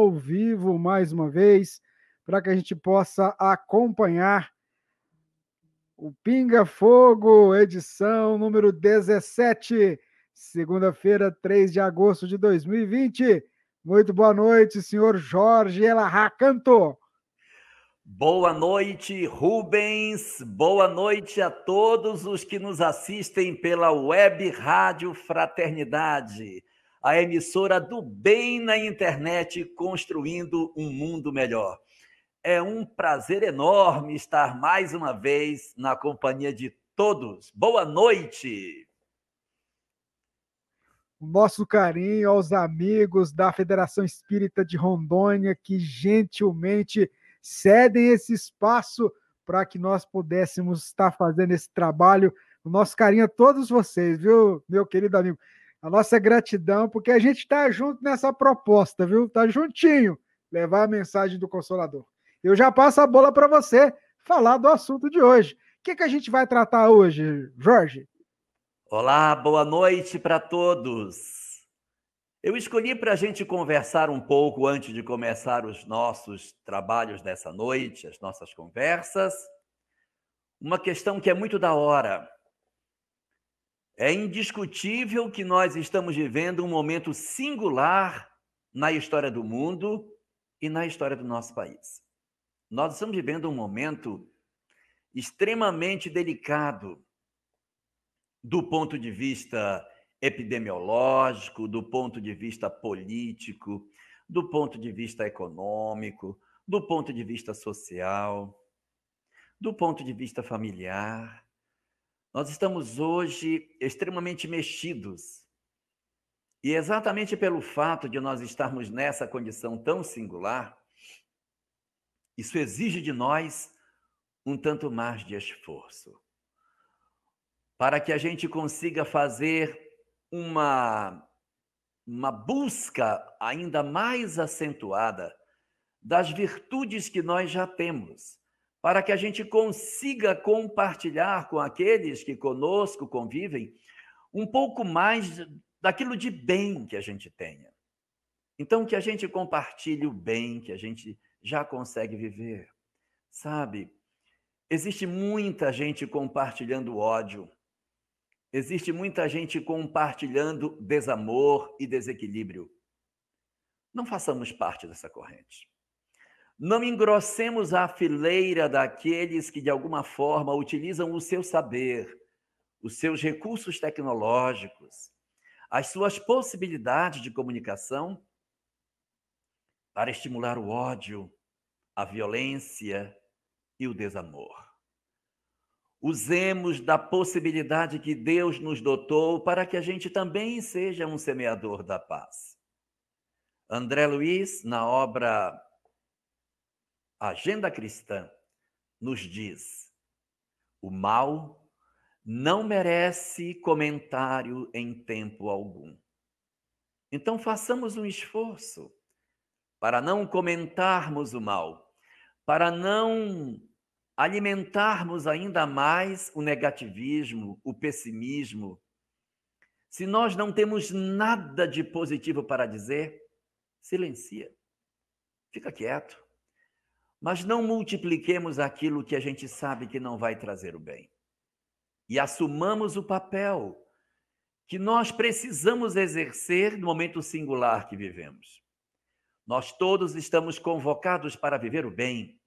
ao vivo mais uma vez, para que a gente possa acompanhar o Pinga Fogo, edição número 17, segunda-feira, 3 de agosto de 2020. Muito boa noite, senhor Jorge Elahá Canto. Boa noite, Rubens. Boa noite a todos os que nos assistem pela Web Rádio Fraternidade, a emissora do bem na internet, construindo um mundo melhor. É um prazer enorme estar mais uma vez na companhia de todos. Boa noite. Nosso carinho aos amigos da Federação Espírita de Rondônia, que gentilmente cedem esse espaço para que nós pudéssemos estar fazendo esse trabalho. O nosso carinho a todos vocês, viu, meu querido amigo? A nossa gratidão, porque a gente está junto nessa proposta, viu? Está juntinho, levar a mensagem do Consolador. Eu já passo a bola para você falar do assunto de hoje. O que a gente vai tratar hoje, Jorge? Olá, boa noite para todos. Eu escolhi para a gente conversar um pouco antes de começar os nossos trabalhos dessa noite, as nossas conversas, uma questão que é muito da hora. É indiscutível que nós estamos vivendo um momento singular na história do mundo e na história do nosso país. Nós estamos vivendo um momento extremamente delicado do ponto de vista epidemiológico, do ponto de vista político, do ponto de vista econômico, do ponto de vista social, do ponto de vista familiar. Nós estamos hoje extremamente mexidos. E exatamente pelo fato de nós estarmos nessa condição tão singular, isso exige de nós um tanto mais de esforço, para que a gente consiga fazer uma busca ainda mais acentuada das virtudes que nós já temos, para que a gente consiga compartilhar com aqueles que conosco convivem um pouco mais daquilo de bem que a gente tenha. Então, que a gente compartilhe o bem que a gente já consegue viver. Sabe, existe muita gente compartilhando ódio, existe muita gente compartilhando desamor e desequilíbrio. Não façamos parte dessa corrente. Não engrossemos a fileira daqueles que, de alguma forma, utilizam o seu saber, os seus recursos tecnológicos, as suas possibilidades de comunicação para estimular o ódio, a violência e o desamor. Usemos da possibilidade que Deus nos dotou para que a gente também seja um semeador da paz. André Luiz, na obra Agenda Cristã, nos diz: o mal não merece comentário em tempo algum. Então façamos um esforço para não comentarmos o mal, para não alimentarmos ainda mais o negativismo, o pessimismo. Se nós não temos nada de positivo para dizer, silencia, fica quieto. Mas não multipliquemos aquilo que a gente sabe que não vai trazer o bem. E assumamos o papel que nós precisamos exercer no momento singular que vivemos. Nós todos estamos convocados para viver o bem,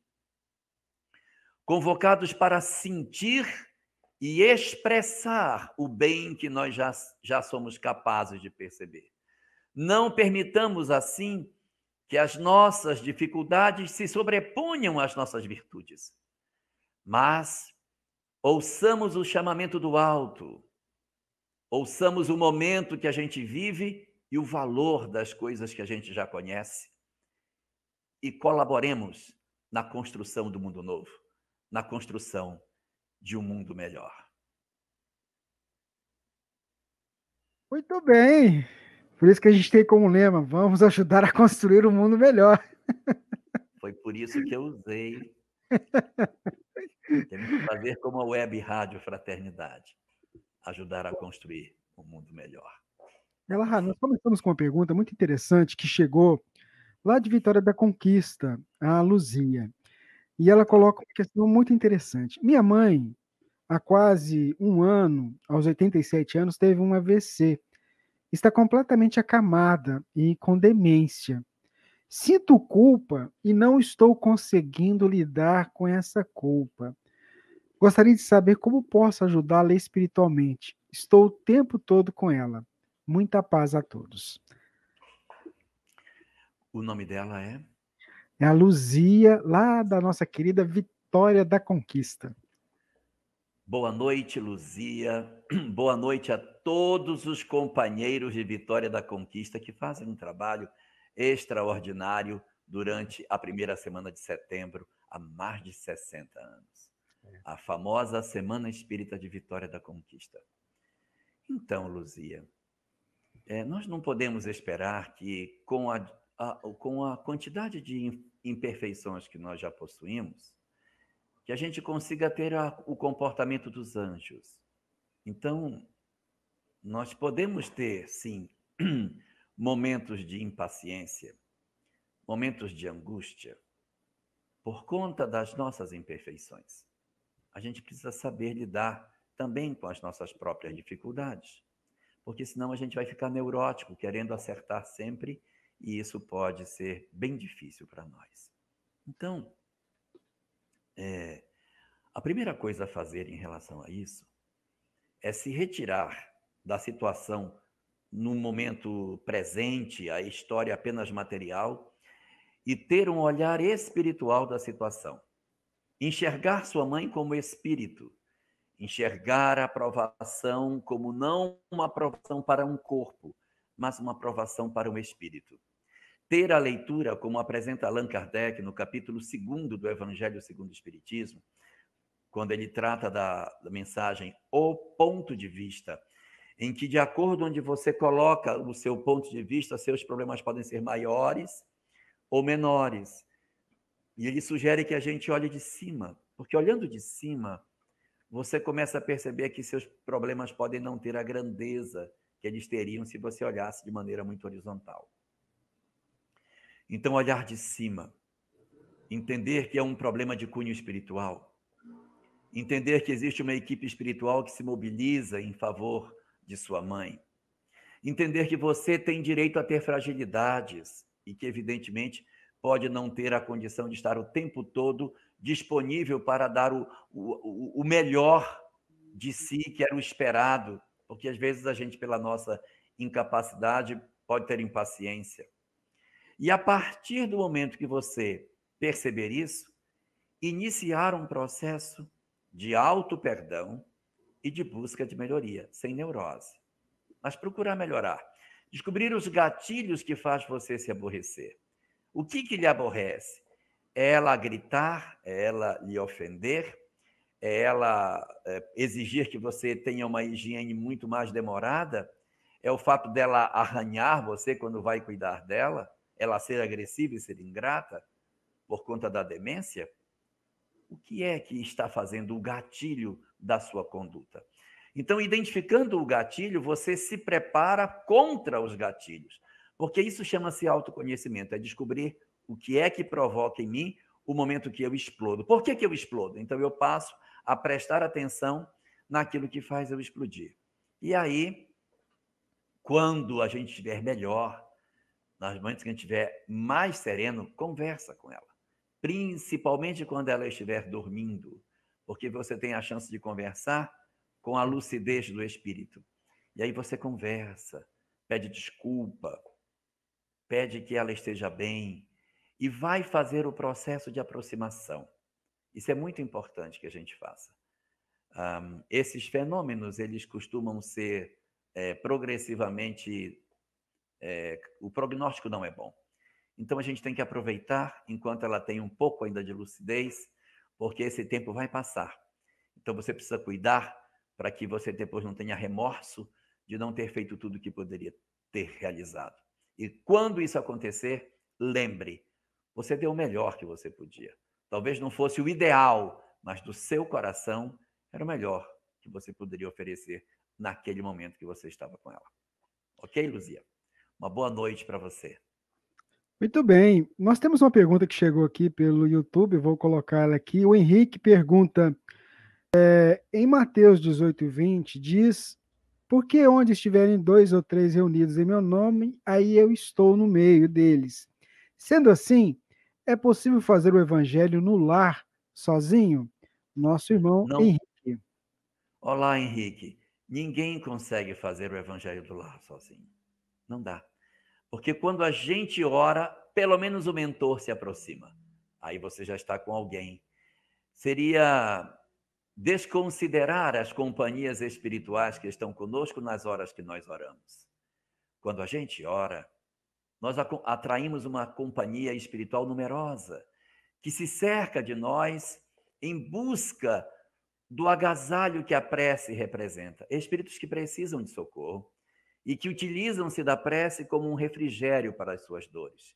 convocados para sentir e expressar o bem que nós já somos capazes de perceber. Não permitamos, assim, que as nossas dificuldades se sobreponham às nossas virtudes, mas ouçamos o chamamento do alto, ouçamos o momento que a gente vive e o valor das coisas que a gente já conhece e colaboremos na construção do mundo novo, na construção de um mundo melhor. Muito bem. Por isso que a gente tem como lema: vamos ajudar a construir um mundo melhor. Foi por isso que eu usei. Temos que fazer como a Web Rádio Fraternidade, ajudar a construir um mundo melhor. Elahá, nós começamos com uma pergunta muito interessante que chegou lá de Vitória da Conquista, a Luzia. E ela coloca uma questão muito interessante. Minha mãe, há quase um ano, aos 87 anos, teve um AVC. Está completamente acamada e com demência. Sinto culpa e não estou conseguindo lidar com essa culpa. Gostaria de saber como posso ajudá-la espiritualmente. Estou o tempo todo com ela. Muita paz a todos. O nome dela é? É a Luzia, lá da nossa querida Vitória da Conquista. Boa noite, Luzia. Boa noite a todos os companheiros de Vitória da Conquista que fazem um trabalho extraordinário durante a primeira semana de setembro, há mais de 60 anos. A famosa Semana Espírita de Vitória da Conquista. Então, Luzia, nós não podemos esperar que, com a quantidade de imperfeições que nós já possuímos, que a gente consiga ter o comportamento dos anjos. Então, nós podemos ter, sim, momentos de impaciência, momentos de angústia, por conta das nossas imperfeições. A gente precisa saber lidar também com as nossas próprias dificuldades, porque senão a gente vai ficar neurótico, querendo acertar sempre, e isso pode ser bem difícil para nós. Então, a primeira coisa a fazer em relação a isso é se retirar da situação no momento presente, a história apenas material, e ter um olhar espiritual da situação. Enxergar sua mãe como espírito, enxergar a aprovação como não uma aprovação para um corpo, mas uma aprovação para um espírito. Ter a leitura, como apresenta Allan Kardec no capítulo 2º do Evangelho segundo o Espiritismo, quando ele trata da mensagem O Ponto de Vista, em que, de acordo onde você coloca o seu ponto de vista, seus problemas podem ser maiores ou menores. E ele sugere que a gente olhe de cima, porque olhando de cima, você começa a perceber que seus problemas podem não ter a grandeza que eles teriam se você olhasse de maneira muito horizontal. Então, olhar de cima, entender que é um problema de cunho espiritual, entender que existe uma equipe espiritual que se mobiliza em favor de sua mãe, entender que você tem direito a ter fragilidades e que, evidentemente, pode não ter a condição de estar o tempo todo disponível para dar o melhor de si, que era o esperado, porque às vezes a gente, pela nossa incapacidade, pode ter impaciência. E a partir do momento que você perceber isso, iniciar um processo de auto-perdão e de busca de melhoria, sem neurose. Mas procurar melhorar. Descobrir os gatilhos que faz você se aborrecer. O que lhe aborrece? É ela gritar? É ela lhe ofender? É ela exigir que você tenha uma higiene muito mais demorada? É o fato dela arranhar você quando vai cuidar dela? Ela ser agressiva e ser ingrata por conta da demência? O que é que está fazendo o gatilho da sua conduta? Então, identificando o gatilho, você se prepara contra os gatilhos, porque isso chama-se autoconhecimento, é descobrir o que é que provoca em mim o momento que eu explodo. Por que eu explodo? Então, eu passo a prestar atenção naquilo que faz eu explodir. E aí, quando a gente estiver melhor, nas momentos que a gente estiver mais sereno, conversa com ela. Principalmente quando ela estiver dormindo, porque você tem a chance de conversar com a lucidez do espírito. E aí você conversa, pede desculpa, pede que ela esteja bem e vai fazer o processo de aproximação. Isso é muito importante que a gente faça. Esses fenômenos, eles costumam ser progressivamente... o prognóstico não é bom. Então, a gente tem que aproveitar enquanto ela tem um pouco ainda de lucidez, porque esse tempo vai passar. Então, você precisa cuidar para que você depois não tenha remorso de não ter feito tudo o que poderia ter realizado. E quando isso acontecer, lembre, você deu o melhor que você podia. Talvez não fosse o ideal, mas do seu coração era o melhor que você poderia oferecer naquele momento que você estava com ela. Ok, Luzia? Uma boa noite para você. Muito bem. Nós temos uma pergunta que chegou aqui pelo YouTube, vou colocar ela aqui. O Henrique pergunta, em Mateus 18:20, diz, porque onde estiverem dois ou três reunidos em meu nome, aí eu estou no meio deles. Sendo assim, é possível fazer o evangelho no lar, sozinho? Nosso irmão Não. Henrique. Olá, Henrique. Ninguém consegue fazer o evangelho do lar sozinho. Não dá. Porque quando a gente ora, pelo menos o mentor se aproxima. Aí você já está com alguém. Seria desconsiderar as companhias espirituais que estão conosco nas horas que nós oramos. Quando a gente ora, nós atraímos uma companhia espiritual numerosa, que se cerca de nós em busca do agasalho que a prece representa. Espíritos que precisam de socorro e que utilizam-se da prece como um refrigério para as suas dores.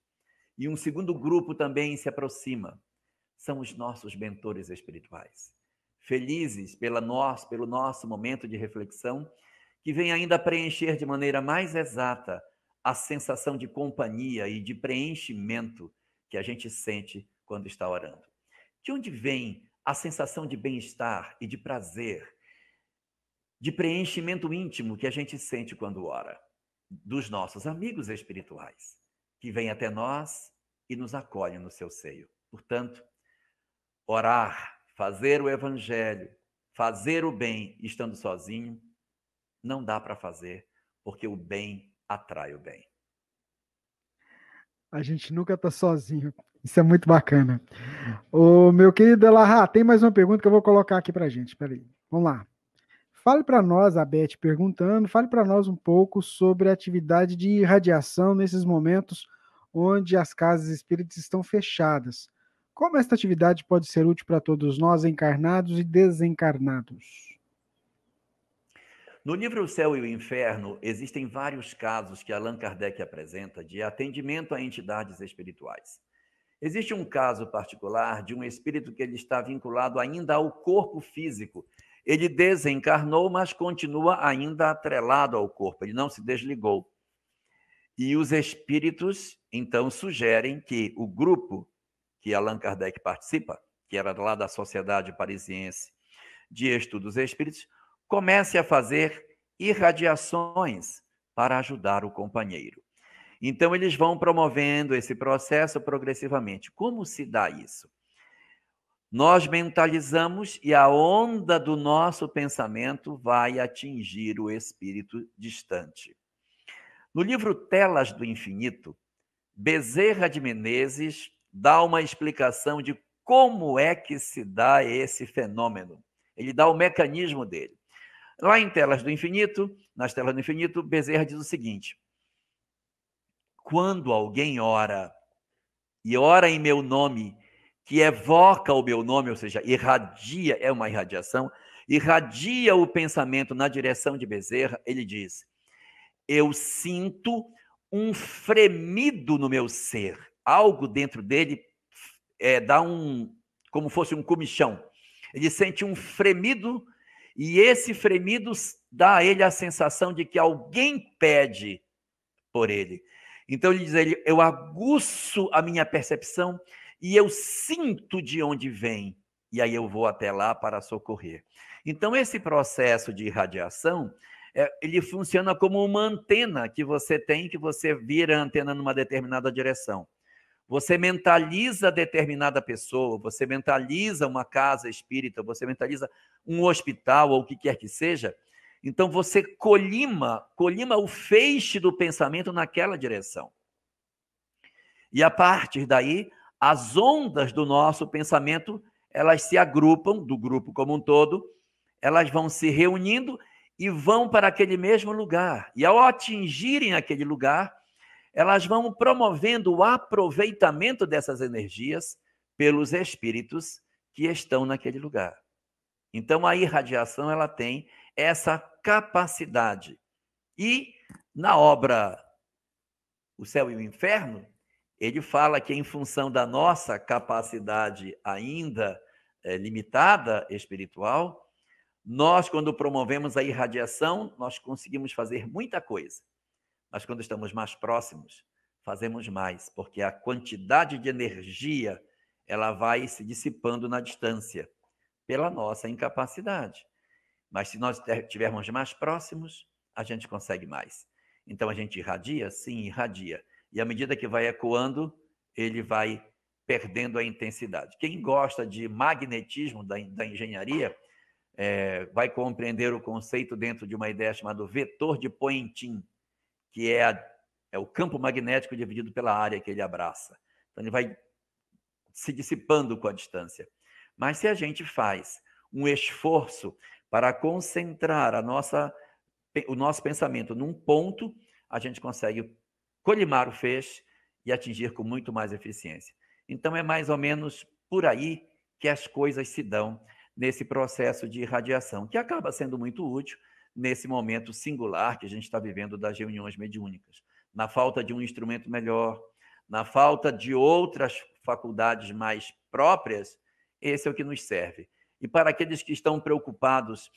E um segundo grupo também se aproxima. São os nossos mentores espirituais. Felizes pelo nosso momento de reflexão, que vem ainda preencher de maneira mais exata a sensação de companhia e de preenchimento que a gente sente quando está orando. De onde vem a sensação de bem-estar e de prazer, de preenchimento íntimo que a gente sente quando ora? Dos nossos amigos espirituais, que vêm até nós e nos acolhem no seu seio. Portanto, orar, fazer o evangelho, fazer o bem estando sozinho, não dá para fazer, porque o bem atrai o bem. A gente nunca está sozinho. Isso é muito bacana. Ô, meu querido Elahá, tem mais uma pergunta que eu vou colocar aqui para a gente. Peraí. Vamos lá. Fale para nós, a Beth perguntando, fale para nós um pouco sobre a atividade de irradiação nesses momentos onde as casas espíritas estão fechadas. Como esta atividade pode ser útil para todos nós, encarnados e desencarnados? No livro O Céu e o Inferno, existem vários casos que Allan Kardec apresenta de atendimento a entidades espirituais. Existe um caso particular de um espírito que ele está vinculado ainda ao corpo físico. Ele desencarnou, mas continua ainda atrelado ao corpo, ele não se desligou. E os espíritos, então, sugerem que o grupo que Allan Kardec participa, que era lá da Sociedade Parisiense de Estudos Espíritos, comece a fazer irradiações para ajudar o companheiro. Então, eles vão promovendo esse processo progressivamente. Como se dá isso? Nós mentalizamos e a onda do nosso pensamento vai atingir o espírito distante. No livro Telas do Infinito, Bezerra de Menezes dá uma explicação de como é que se dá esse fenômeno. Ele dá o mecanismo dele. Lá em Telas do Infinito, nas Telas do Infinito, Bezerra diz o seguinte: quando alguém ora e ora em meu nome, que evoca o meu nome, ou seja, irradia, é uma irradiação, irradia o pensamento na direção de Bezerra, ele diz: eu sinto um fremido no meu ser, algo dentro dele dá como fosse um comichão. Ele sente um fremido e esse fremido dá a ele a sensação de que alguém pede por ele. Então ele diz: eu aguço a minha percepção e eu sinto de onde vem, e aí eu vou até lá para socorrer. Então esse processo de irradiação, ele funciona como uma antena que você tem, que você vira a antena numa determinada direção. Você mentaliza determinada pessoa, você mentaliza uma casa espírita, você mentaliza um hospital ou o que quer que seja. Então você colima o feixe do pensamento naquela direção. E a partir daí, as ondas do nosso pensamento, elas se agrupam, do grupo como um todo, elas vão se reunindo e vão para aquele mesmo lugar. E ao atingirem aquele lugar, elas vão promovendo o aproveitamento dessas energias pelos espíritos que estão naquele lugar. Então, a irradiação ela tem essa capacidade. E na obra O Céu e o Inferno, ele fala que em função da nossa capacidade ainda limitada espiritual, nós, quando promovemos a irradiação, nós conseguimos fazer muita coisa. Mas quando estamos mais próximos, fazemos mais, porque a quantidade de energia ela vai se dissipando na distância, pela nossa incapacidade. Mas se nós estivermos mais próximos, a gente consegue mais. Então a gente irradia? Sim, irradia. E à medida que vai ecoando, ele vai perdendo a intensidade. Quem gosta de magnetismo da engenharia vai compreender o conceito dentro de uma ideia chamada vetor de Poynting, que é o campo magnético dividido pela área que ele abraça. Então ele vai se dissipando com a distância. Mas se a gente faz um esforço para concentrar o nosso pensamento num ponto, a gente consegue colimar o feixe e atingir com muito mais eficiência. Então, é mais ou menos por aí que as coisas se dão nesse processo de irradiação, que acaba sendo muito útil nesse momento singular que a gente está vivendo das reuniões mediúnicas. Na falta de um instrumento melhor, na falta de outras faculdades mais próprias, esse é o que nos serve. E para aqueles que estão preocupados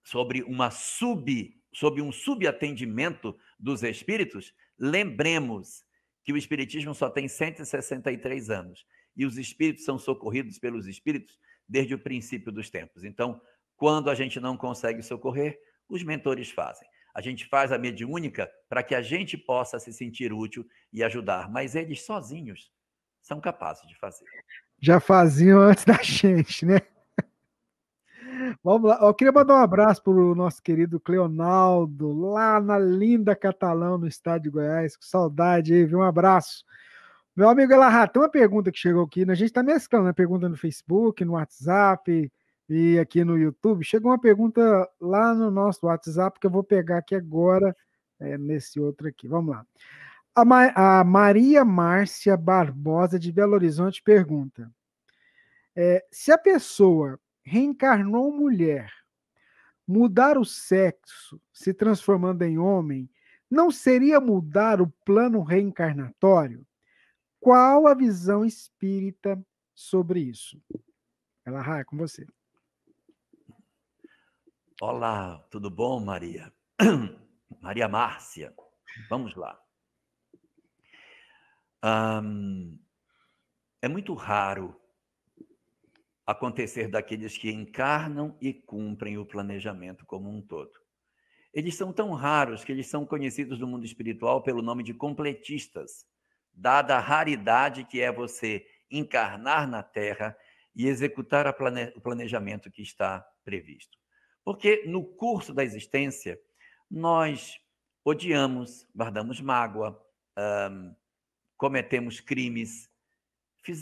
sobre um subatendimento dos espíritos, lembremos que o espiritismo só tem 163 anos e os espíritos são socorridos pelos espíritos desde o princípio dos tempos. Então, quando a gente não consegue socorrer, os mentores fazem. A gente faz a mediúnica para que a gente possa se sentir útil e ajudar, mas eles sozinhos são capazes de fazer. Já faziam antes da gente, né? Vamos lá. Eu queria mandar um abraço para o nosso querido Cleonaldo, lá na linda Catalão, no estado de Goiás. Com saudade aí, viu? Um abraço. Meu amigo Elahá, tem uma pergunta que chegou aqui, né? A gente está mesclando, né? Pergunta no Facebook, no WhatsApp e aqui no YouTube. Chegou uma pergunta lá no nosso WhatsApp que eu vou pegar aqui agora, nesse outro aqui. Vamos lá. A Maria Márcia Barbosa, de Belo Horizonte, pergunta: se a pessoa reencarnou mulher, mudar o sexo, se transformando em homem, não seria mudar o plano reencarnatório? Qual a visão espírita sobre isso? Ela é com você. Olá, tudo bom, Maria? Maria Márcia, vamos lá. É muito raro acontecer daqueles que encarnam e cumprem o planejamento como um todo. Eles são tão raros que eles são conhecidos no mundo espiritual pelo nome de completistas, dada a raridade que é você encarnar na Terra e executar o planejamento que está previsto. Porque no curso da existência, nós odiamos, guardamos mágoa, cometemos crimes,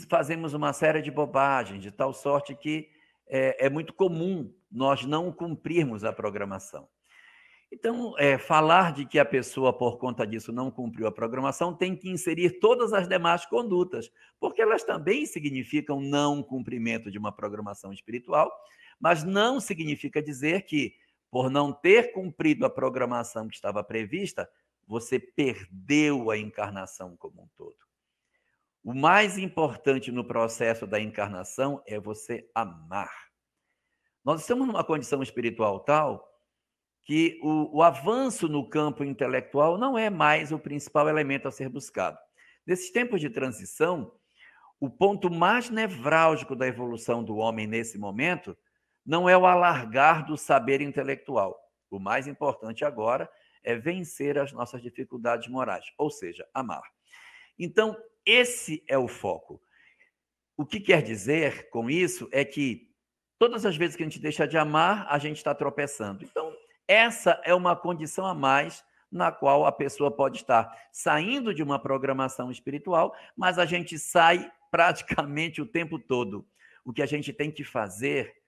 fazemos uma série de bobagens, de tal sorte que é muito comum nós não cumprirmos a programação. Então, falar de que a pessoa, por conta disso, não cumpriu a programação, tem que inserir todas as demais condutas, porque elas também significam não cumprimento de uma programação espiritual, mas não significa dizer que, por não ter cumprido a programação que estava prevista, você perdeu a encarnação como um todo. O mais importante no processo da encarnação é você amar. Nós estamos numa condição espiritual tal que o avanço no campo intelectual não é mais o principal elemento a ser buscado. Nesses tempos de transição, o ponto mais nevrálgico da evolução do homem nesse momento não é o alargar do saber intelectual. O mais importante agora é vencer as nossas dificuldades morais, ou seja, amar. Então, esse é o foco. O que quer dizer com isso é que todas as vezes que a gente deixa de amar, a gente está tropeçando. Então, essa é uma condição a mais na qual a pessoa pode estar saindo de uma programação espiritual, mas a gente sai praticamente o tempo todo. O que a gente tem que fazer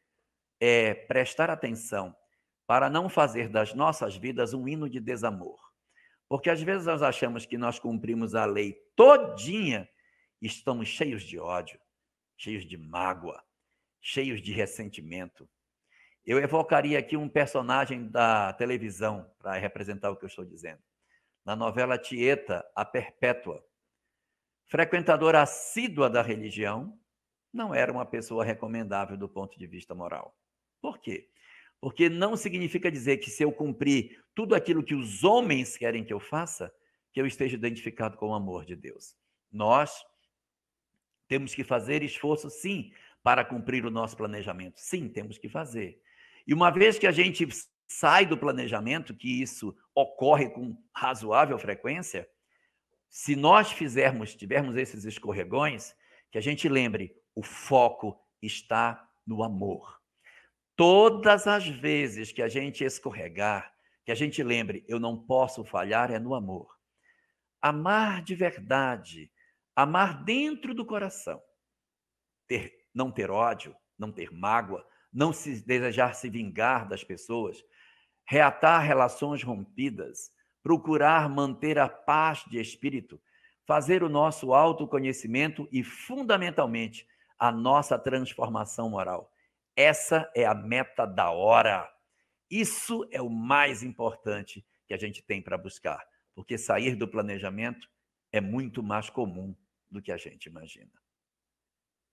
é prestar atenção para não fazer das nossas vidas um hino de desamor. Porque às vezes nós achamos que nós cumprimos a lei todinha e estamos cheios de ódio, cheios de mágoa, cheios de ressentimento. Eu evocaria aqui um personagem da televisão para representar o que eu estou dizendo. Na novela Tieta, a Perpétua, frequentadora assídua da religião, não era uma pessoa recomendável do ponto de vista moral. Por quê? Porque não significa dizer que se eu cumprir tudo aquilo que os homens querem que eu faça, que eu esteja identificado com o amor de Deus. Nós temos que fazer esforço, sim, para cumprir o nosso planejamento. Sim, temos que fazer. E uma vez que a gente sai do planejamento, que isso ocorre com razoável frequência, se nós tivermos esses escorregões, que a gente lembre, o foco está no amor. Todas as vezes que a gente escorregar, que a gente lembre, eu não posso falhar, é no amor. Amar de verdade, amar dentro do coração, não ter ódio, não ter mágoa, não se desejar se vingar das pessoas, reatar relações rompidas, procurar manter a paz de espírito, fazer o nosso autoconhecimento e, fundamentalmente, a nossa transformação moral. Essa é a meta da hora. Isso é o mais importante que a gente tem para buscar, porque sair do planejamento é muito mais comum do que a gente imagina.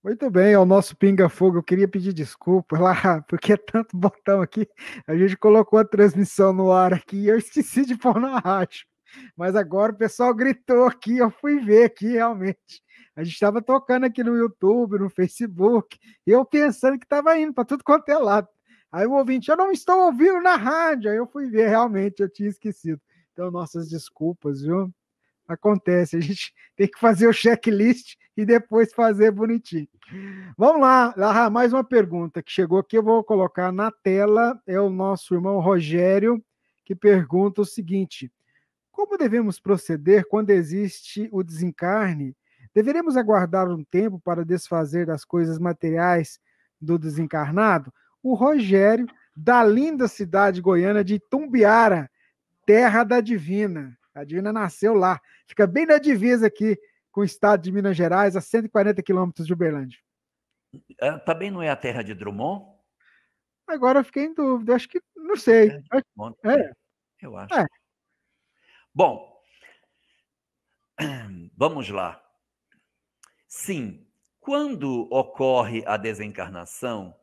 Muito bem, ao nosso pinga-fogo, eu queria pedir desculpa lá, porque é tanto botão aqui, a gente colocou a transmissão no ar aqui e eu esqueci de pôr na rádio. Mas agora o pessoal gritou aqui, eu fui ver aqui realmente. A gente estava tocando aqui no YouTube, no Facebook, e eu pensando que estava indo para tudo quanto é lado. Aí o ouvinte, eu não estou ouvindo na rádio. Aí eu fui ver, realmente, eu tinha esquecido. Então, nossas desculpas, viu? Acontece, a gente tem que fazer o checklist e depois fazer bonitinho. Vamos lá, Larra, mais uma pergunta que chegou aqui, eu vou colocar na tela, é o nosso irmão Rogério, que pergunta o seguinte: como devemos proceder quando existe o desencarne? Deveremos aguardar um tempo para desfazer das coisas materiais do desencarnado? O Rogério, da linda cidade goiana de Tumbiara, terra da Divina. A Divina nasceu lá. Fica bem na divisa aqui com o estado de Minas Gerais, a 140 quilômetros de Uberlândia. Também não é a terra de Drummond? Agora eu fiquei em dúvida, acho que não É a sei. terra de Drummond também, É, eu acho. é. Bom, vamos lá. Sim, quando ocorre a desencarnação,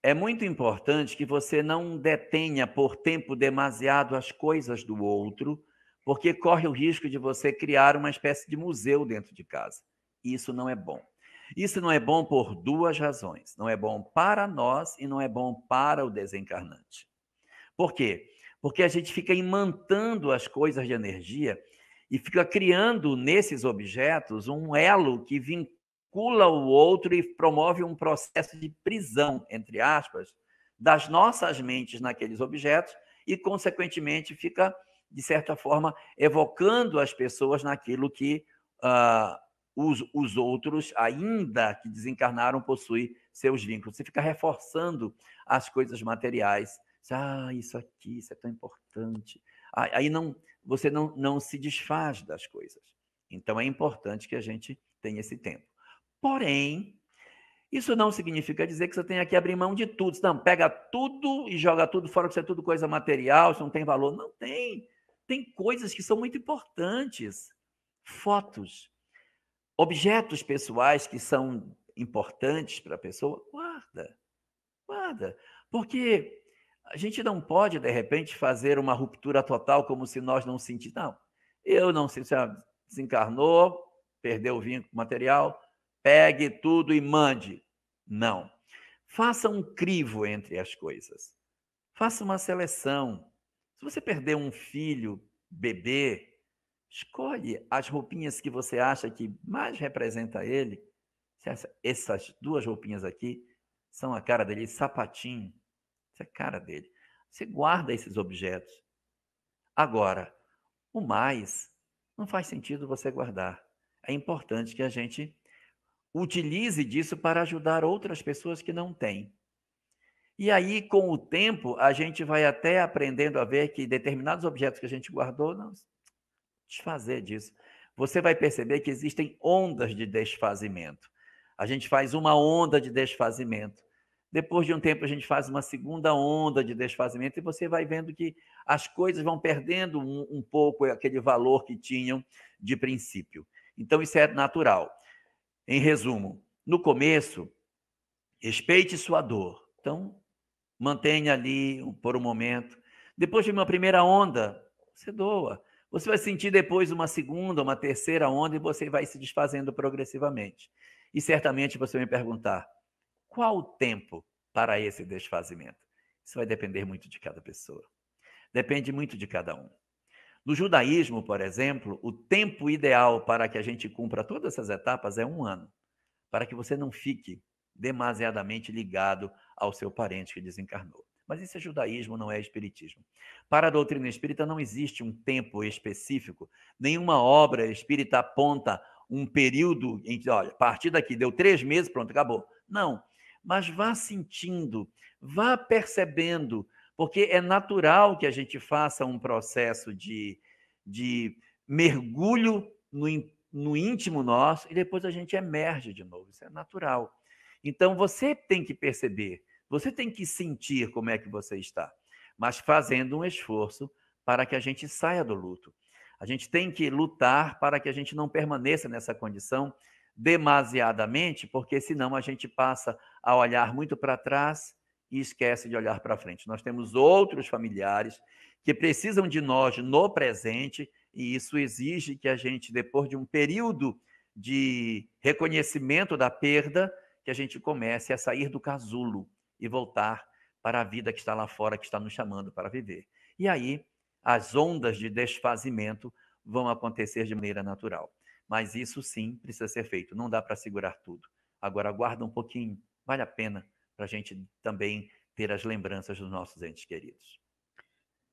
é muito importante que você não detenha por tempo demasiado as coisas do outro, porque corre o risco de você criar uma espécie de museu dentro de casa. Isso não é bom. Isso não é bom por duas razões. Não é bom para nós e não é bom para o desencarnante. Por quê? Porque a gente fica imantando as coisas de energia e fica criando nesses objetos um elo que vincula o outro e promove um processo de prisão, entre aspas, das nossas mentes naqueles objetos e, consequentemente, fica, de certa forma, evocando as pessoas naquilo que os outros, ainda que desencarnaram, possuem seus vínculos. Você fica reforçando as coisas materiais. Isso aqui, isso é tão importante. Aí não, você não se desfaz das coisas. Então é importante que a gente tenha esse tempo. Porém, isso não significa dizer que você tenha que abrir mão de tudo. Não, pega tudo e joga tudo fora, que isso é tudo coisa material, isso não tem valor. Não tem. Tem coisas que são muito importantes. Fotos, objetos pessoais que são importantes para a pessoa, guarda, guarda. Porque a gente não pode, de repente, fazer uma ruptura total como se nós não sentíssemos. Não, eu não sei se desencarnou, perdeu o vínculo material, pegue tudo e mande. Não. Faça um crivo entre as coisas. Faça uma seleção. Se você perder um filho, bebê, escolhe as roupinhas que você acha que mais representa ele. Essas duas roupinhas aqui são a cara dele, sapatinho. Essa é a cara dele. Você guarda esses objetos. Agora, o mais não faz sentido você guardar. É importante que a gente utilize disso para ajudar outras pessoas que não têm. E aí, com o tempo, a gente vai até aprendendo a ver que determinados objetos que a gente guardou, não desfazer disso. Você vai perceber que existem ondas de desfazimento. A gente faz uma onda de desfazimento. Depois de um tempo, a gente faz uma segunda onda de desfazimento e você vai vendo que as coisas vão perdendo um pouco aquele valor que tinham de princípio. Então, isso é natural. Em resumo, no começo, respeite sua dor. Então, mantenha ali por um momento. Depois de uma primeira onda, você doa. Você vai sentir depois uma segunda, uma terceira onda e você vai se desfazendo progressivamente. E certamente você vai me perguntar, qual o tempo para esse desfazimento? Isso vai depender muito de cada pessoa. Depende muito de cada um. No judaísmo, por exemplo, o tempo ideal para que a gente cumpra todas essas etapas é 1 ano, para que você não fique demasiadamente ligado ao seu parente que desencarnou. Mas isso é judaísmo, não é espiritismo. Para a doutrina espírita não existe um tempo específico, nenhuma obra espírita aponta um período em que, olha, a partir daqui deu 3 meses, pronto, acabou. Não, mas vá sentindo, vá percebendo, porque é natural que a gente faça um processo de mergulho no íntimo nosso e depois a gente emerge de novo. Isso é natural. Então você tem que perceber, você tem que sentir como é que você está, mas fazendo um esforço para que a gente saia do luto. A gente tem que lutar para que a gente não permaneça nessa condição demasiadamente, porque senão a gente passa a olhar muito para trás e esquece de olhar para frente. Nós temos outros familiares que precisam de nós no presente e isso exige que a gente, depois de um período de reconhecimento da perda, que a gente comece a sair do casulo e voltar para a vida que está lá fora, que está nos chamando para viver. E aí, as ondas de desfazimento vão acontecer de maneira natural. Mas isso sim precisa ser feito, não dá para segurar tudo. Agora, aguarda um pouquinho, vale a pena para a gente também ter as lembranças dos nossos entes queridos.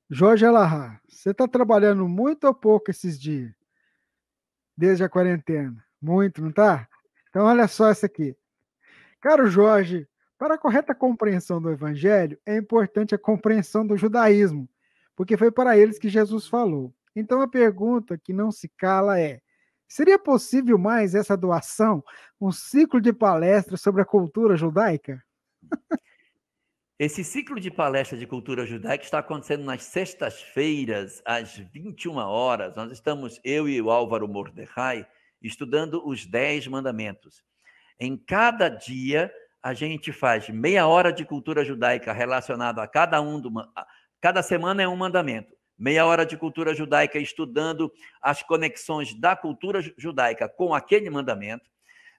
Jorge Alahá, você está trabalhando muito ou pouco esses dias? Desde a quarentena? Muito, não tá? Então, olha só essa aqui. Caro Jorge, para a correta compreensão do Evangelho, é importante a compreensão do judaísmo, porque foi para eles que Jesus falou. Então, a pergunta que não se cala é: seria possível mais essa doação, um ciclo de palestras sobre a cultura judaica? Esse ciclo de palestra de cultura judaica está acontecendo nas sextas-feiras, às 21 horas. Nós estamos, eu e o Álvaro Mordecai, estudando os 10 mandamentos. Em cada dia, a gente faz meia hora de cultura judaica relacionada a cada semana é um mandamento. Meia hora de cultura judaica estudando as conexões da cultura judaica com aquele mandamento.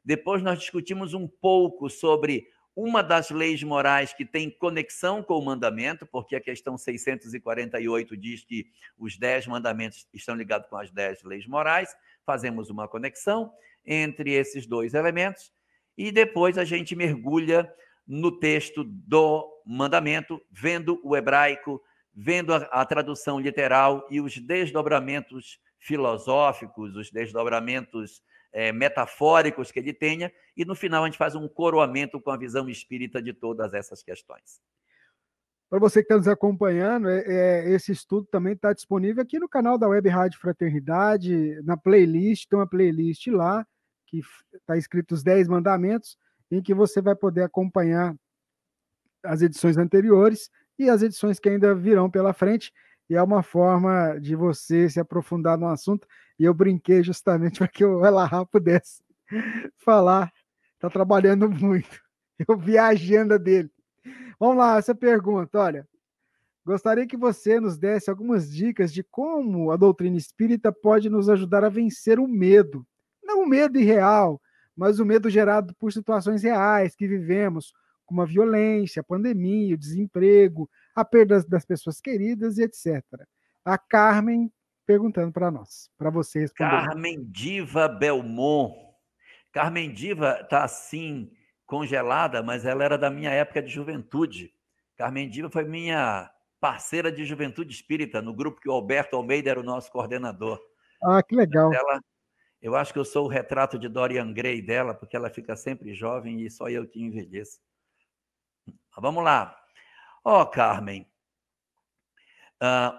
Depois nós discutimos um pouco sobre uma das leis morais que tem conexão com o mandamento, porque a questão 648 diz que os 10 mandamentos estão ligados com as 10 leis morais. Fazemos uma conexão entre esses dois elementos e depois a gente mergulha no texto do mandamento, vendo o hebraico, vendo a tradução literal e os desdobramentos filosóficos, os desdobramentos metafóricos que ele tenha, e no final a gente faz um coroamento com a visão espírita de todas essas questões. Para você que está nos acompanhando, esse estudo também está disponível aqui no canal da Web Rádio Fraternidade, na playlist, tem uma playlist lá, que está escrito os 10 mandamentos, em que você vai poder acompanhar as edições anteriores e as edições que ainda virão pela frente, e é uma forma de você se aprofundar no assunto, e eu brinquei justamente para que o Elahá pudesse falar, está trabalhando muito, eu vi a agenda dele. Vamos lá, essa pergunta, olha, gostaria que você nos desse algumas dicas de como a doutrina espírita pode nos ajudar a vencer o medo, não o medo irreal, mas o medo gerado por situações reais que vivemos, como a violência, a pandemia, o desemprego, a perda das pessoas queridas e etc. A Carmen perguntando para nós, para você responder. Carmen Diva Belmont. Carmen Diva está assim, congelada, mas ela era da minha época de juventude. Carmen Diva foi minha parceira de juventude espírita, no grupo que o Alberto Almeida era o nosso coordenador. Ah, que legal. Eu acho que eu sou o retrato de Dorian Gray dela, porque ela fica sempre jovem e só eu que envelheço. Mas vamos lá. Carmen,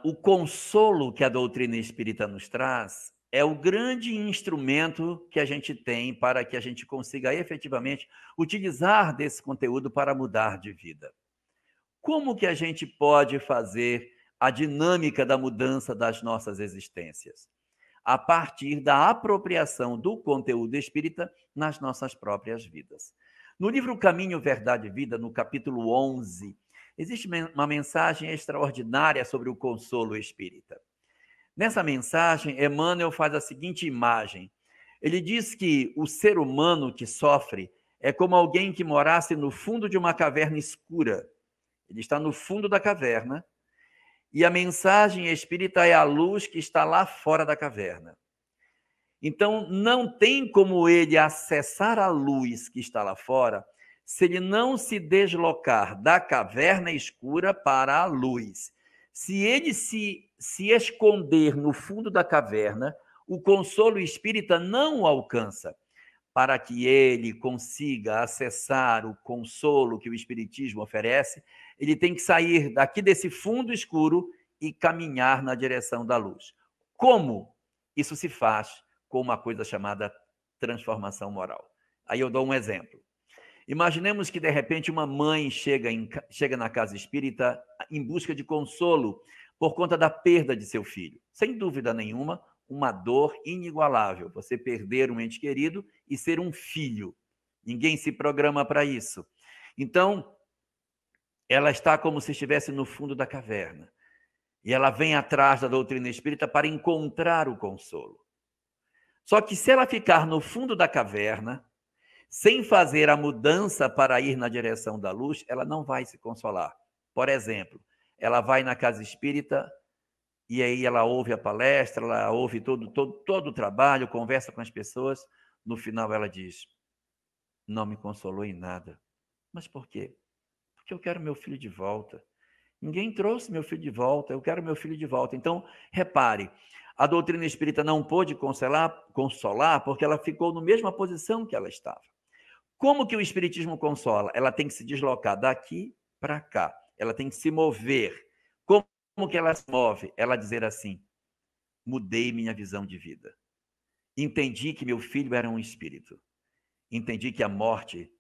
o consolo que a doutrina espírita nos traz é o grande instrumento que a gente tem para que a gente consiga efetivamente utilizar desse conteúdo para mudar de vida. Como que a gente pode fazer a dinâmica da mudança das nossas existências? A partir da apropriação do conteúdo espírita nas nossas próprias vidas. No livro Caminho, Verdade e Vida, no capítulo 11, existe uma mensagem extraordinária sobre o consolo espírita. Nessa mensagem, Emmanuel faz a seguinte imagem. Ele diz que o ser humano que sofre é como alguém que morasse no fundo de uma caverna escura. Ele está no fundo da caverna e a mensagem espírita é a luz que está lá fora da caverna. Então, não tem como ele acessar a luz que está lá fora se ele não se deslocar da caverna escura para a luz. Se ele se esconder no fundo da caverna, o consolo espírita não o alcança. Para que ele consiga acessar o consolo que o Espiritismo oferece, ele tem que sair daqui desse fundo escuro e caminhar na direção da luz. Como? Isso se faz com uma coisa chamada transformação moral. Aí eu dou um exemplo. Imaginemos que, de repente, uma mãe chega na casa espírita em busca de consolo por conta da perda de seu filho. Sem dúvida nenhuma, uma dor inigualável. Você perder um ente querido e ser um filho. Ninguém se programa para isso. Então, ela está como se estivesse no fundo da caverna. E ela vem atrás da doutrina espírita para encontrar o consolo. Só que se ela ficar no fundo da caverna, sem fazer a mudança para ir na direção da luz, ela não vai se consolar. Por exemplo, ela vai na casa espírita e aí ela ouve a palestra, ela ouve todo o trabalho, conversa com as pessoas. No final ela diz, não me consolou em nada. Mas por quê? Porque eu quero meu filho de volta. Ninguém trouxe meu filho de volta, eu quero meu filho de volta. Então, repare, a doutrina espírita não pôde consolar porque ela ficou na mesma posição que ela estava. Como que o espiritismo consola? Ela tem que se deslocar daqui para cá. Ela tem que se mover. Como que ela se move? Ela dizer assim, mudei minha visão de vida. Entendi que meu filho era um espírito. Entendi que a morte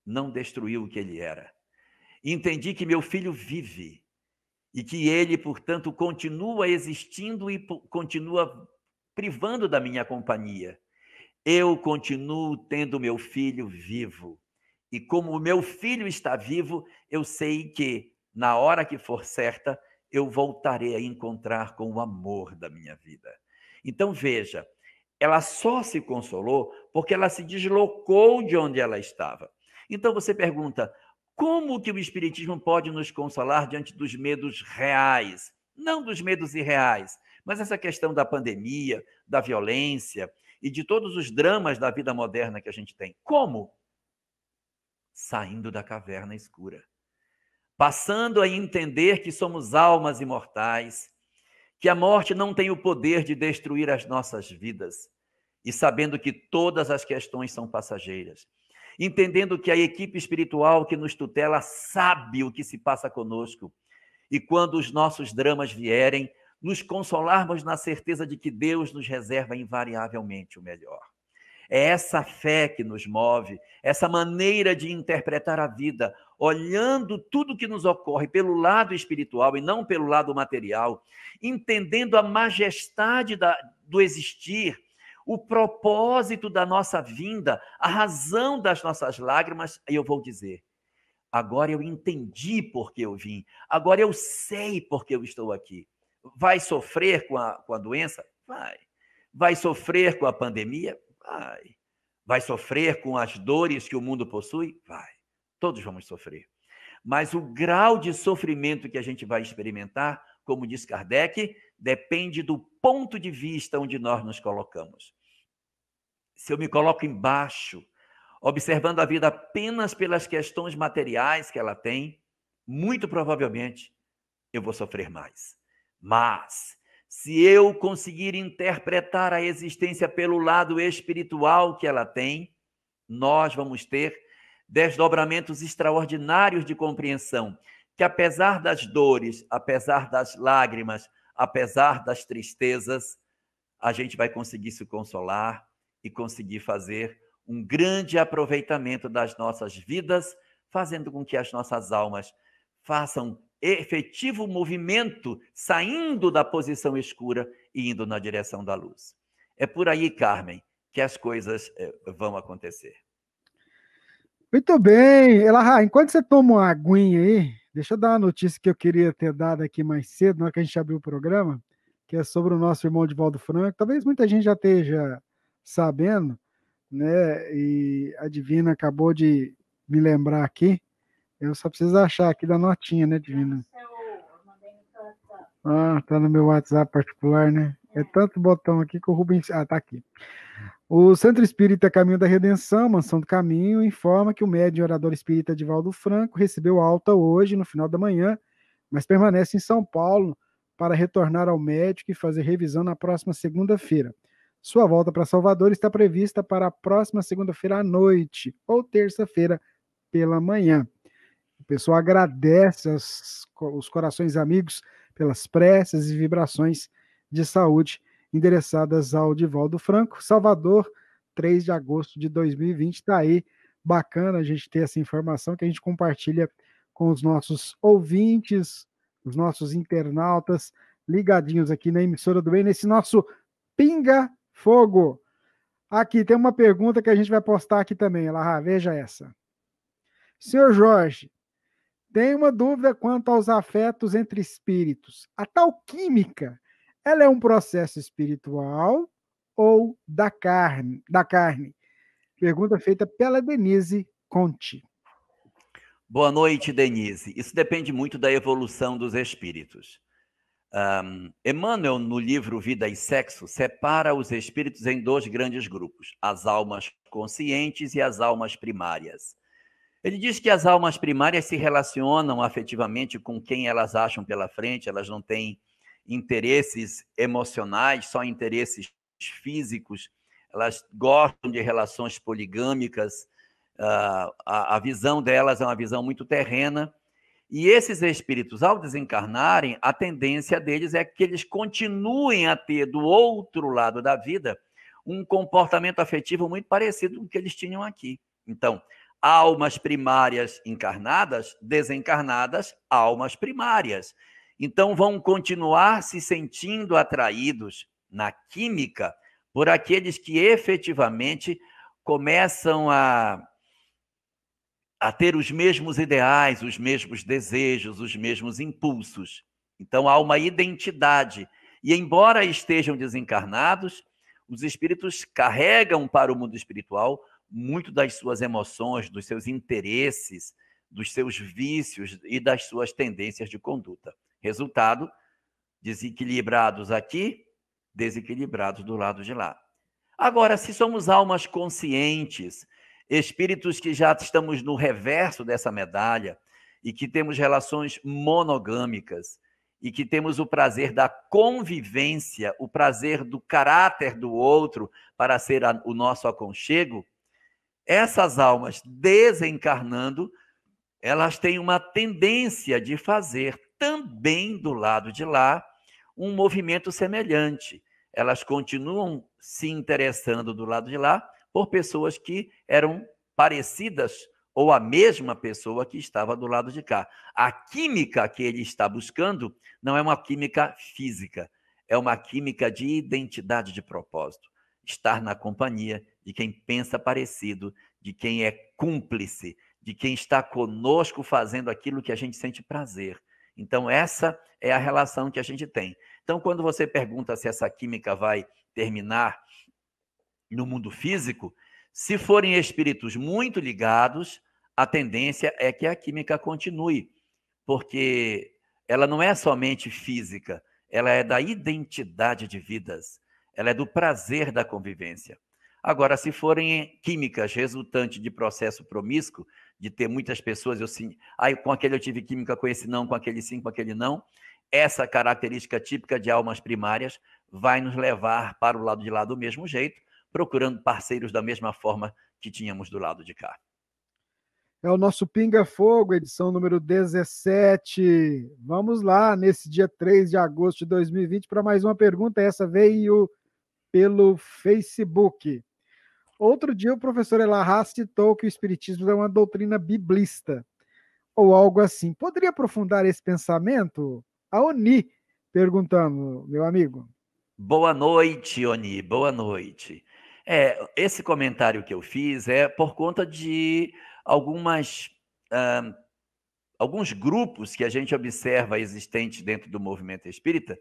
não destruiu o que ele era. Entendi que meu filho vive e que ele, portanto, continua existindo e continua privando da minha companhia. Eu continuo tendo meu filho vivo. E como o meu filho está vivo, eu sei que, na hora que for certa, eu voltarei a encontrar com o amor da minha vida. Então, veja, ela só se consolou porque ela se deslocou de onde ela estava. Então, você pergunta, como que o Espiritismo pode nos consolar diante dos medos reais? Não dos medos irreais, mas essa questão da pandemia, da violência e de todos os dramas da vida moderna que a gente tem. Como? Saindo da caverna escura. Passando a entender que somos almas imortais, que a morte não tem o poder de destruir as nossas vidas, e sabendo que todas as questões são passageiras. Entendendo que a equipe espiritual que nos tutela sabe o que se passa conosco. E quando os nossos dramas vierem, nos consolarmos na certeza de que Deus nos reserva invariavelmente o melhor. É essa fé que nos move, essa maneira de interpretar a vida, olhando tudo que nos ocorre pelo lado espiritual e não pelo lado material, entendendo a majestade do existir, o propósito da nossa vinda, a razão das nossas lágrimas. Aí eu vou dizer, agora eu entendi por que eu vim, agora eu sei por que eu estou aqui. Vai sofrer com a doença? Vai. Vai sofrer com a pandemia? Vai. Vai sofrer com as dores que o mundo possui? Vai. Todos vamos sofrer. Mas o grau de sofrimento que a gente vai experimentar, como diz Kardec, depende do ponto de vista onde nós nos colocamos. Se eu me coloco embaixo, observando a vida apenas pelas questões materiais que ela tem, muito provavelmente eu vou sofrer mais. Mas, se eu conseguir interpretar a existência pelo lado espiritual que ela tem, nós vamos ter desdobramentos extraordinários de compreensão, que apesar das dores, apesar das lágrimas, apesar das tristezas, a gente vai conseguir se consolar e conseguir fazer um grande aproveitamento das nossas vidas, fazendo com que as nossas almas façam efetivo movimento, saindo da posição escura e indo na direção da luz. É por aí, Carmen, que as coisas vão acontecer. Muito bem. Elahá, enquanto você toma uma aguinha aí, deixa eu dar uma notícia que eu queria ter dado aqui mais cedo, na hora que a gente abriu o programa. que é sobre o nosso irmão Divaldo Franco. Talvez muita gente já esteja sabendo, né? E a Divina acabou de me lembrar aqui. Eu só preciso achar aqui da notinha, né, Divina? Ah, tá no meu WhatsApp particular, né? É tanto botão aqui que o Rubens... Ah, tá aqui. O Centro Espírita Caminho da Redenção, Mansão do Caminho, informa que o médium e orador espírita Divaldo Franco recebeu alta hoje, no final da manhã, mas permanece em São Paulo para retornar ao médico e fazer revisão na próxima segunda-feira. Sua volta para Salvador está prevista para a próxima segunda-feira à noite ou terça-feira pela manhã. O pessoal agradece os corações amigos pelas preces e vibrações de saúde endereçadas ao Divaldo Franco. Salvador, 3 de agosto de 2020. Está aí, bacana a gente ter essa informação que a gente compartilha com os nossos ouvintes, os nossos internautas, ligadinhos aqui na emissora do bem, nesse nosso Pinga Fogo. Aqui tem uma pergunta que a gente vai postar aqui também, Elahá, veja essa. Senhor Jorge, tem uma dúvida quanto aos afetos entre espíritos. A tal química, ela é um processo espiritual ou da carne? Pergunta feita pela Denise Conti. Boa noite, Denise. Isso depende muito da evolução dos espíritos. Emmanuel, no livro Vida e Sexo, separa os espíritos em dois grandes grupos, as almas conscientes e as almas primárias. Ele diz que as almas primárias se relacionam afetivamente com quem elas acham pela frente, elas não têm interesses emocionais, só interesses físicos, elas gostam de relações poligâmicas, a visão delas é uma visão muito terrena, e esses espíritos, ao desencarnarem, a tendência deles é que eles continuem a ter, do outro lado da vida, um comportamento afetivo muito parecido com o que eles tinham aqui. Então, almas primárias encarnadas, desencarnadas, almas primárias. Então, vão continuar se sentindo atraídos na química por aqueles que efetivamente começam a ter os mesmos ideais, os mesmos desejos, os mesmos impulsos. Então, há uma identidade. E, embora estejam desencarnados, os espíritos carregam para o mundo espiritual muito das suas emoções, dos seus interesses, dos seus vícios e das suas tendências de conduta. Resultado, desequilibrados aqui, desequilibrados do lado de lá. Agora, se somos almas conscientes, espíritos que já estamos no reverso dessa medalha e que temos relações monogâmicas e que temos o prazer da convivência, o prazer do caráter do outro para ser o nosso aconchego, essas almas desencarnando, elas têm uma tendência de fazer também do lado de lá um movimento semelhante. Elas continuam se interessando do lado de lá por pessoas que eram parecidas ou a mesma pessoa que estava do lado de cá. A química que ele está buscando não é uma química física, é uma química de identidade de propósito. Estar na companhia de quem pensa parecido, de quem é cúmplice, de quem está conosco fazendo aquilo que a gente sente prazer. Então, essa é a relação que a gente tem. Então, quando você pergunta se essa química vai terminar no mundo físico, se forem espíritos muito ligados, a tendência é que a química continue, porque ela não é somente física, ela é da identidade de vidas, ela é do prazer da convivência. Agora, se forem químicas resultantes de processo promíscuo, de ter muitas pessoas, com aquele eu tive química, com esse não, com aquele sim, com aquele não, essa característica típica de almas primárias vai nos levar para o lado de lá do mesmo jeito, procurando parceiros da mesma forma que tínhamos do lado de cá. É o nosso Pinga Fogo, edição número 17. Vamos lá, nesse dia 3 de agosto de 2020, para mais uma pergunta. Essa veio pelo Facebook. Outro dia, o professor Elahá citou que o Espiritismo é uma doutrina biblista, ou algo assim. Poderia aprofundar esse pensamento? A Oni, perguntando, meu amigo. Boa noite, Oni, boa noite. Esse comentário que eu fiz é por conta de alguns grupos que a gente observa existentes dentro do movimento espírita,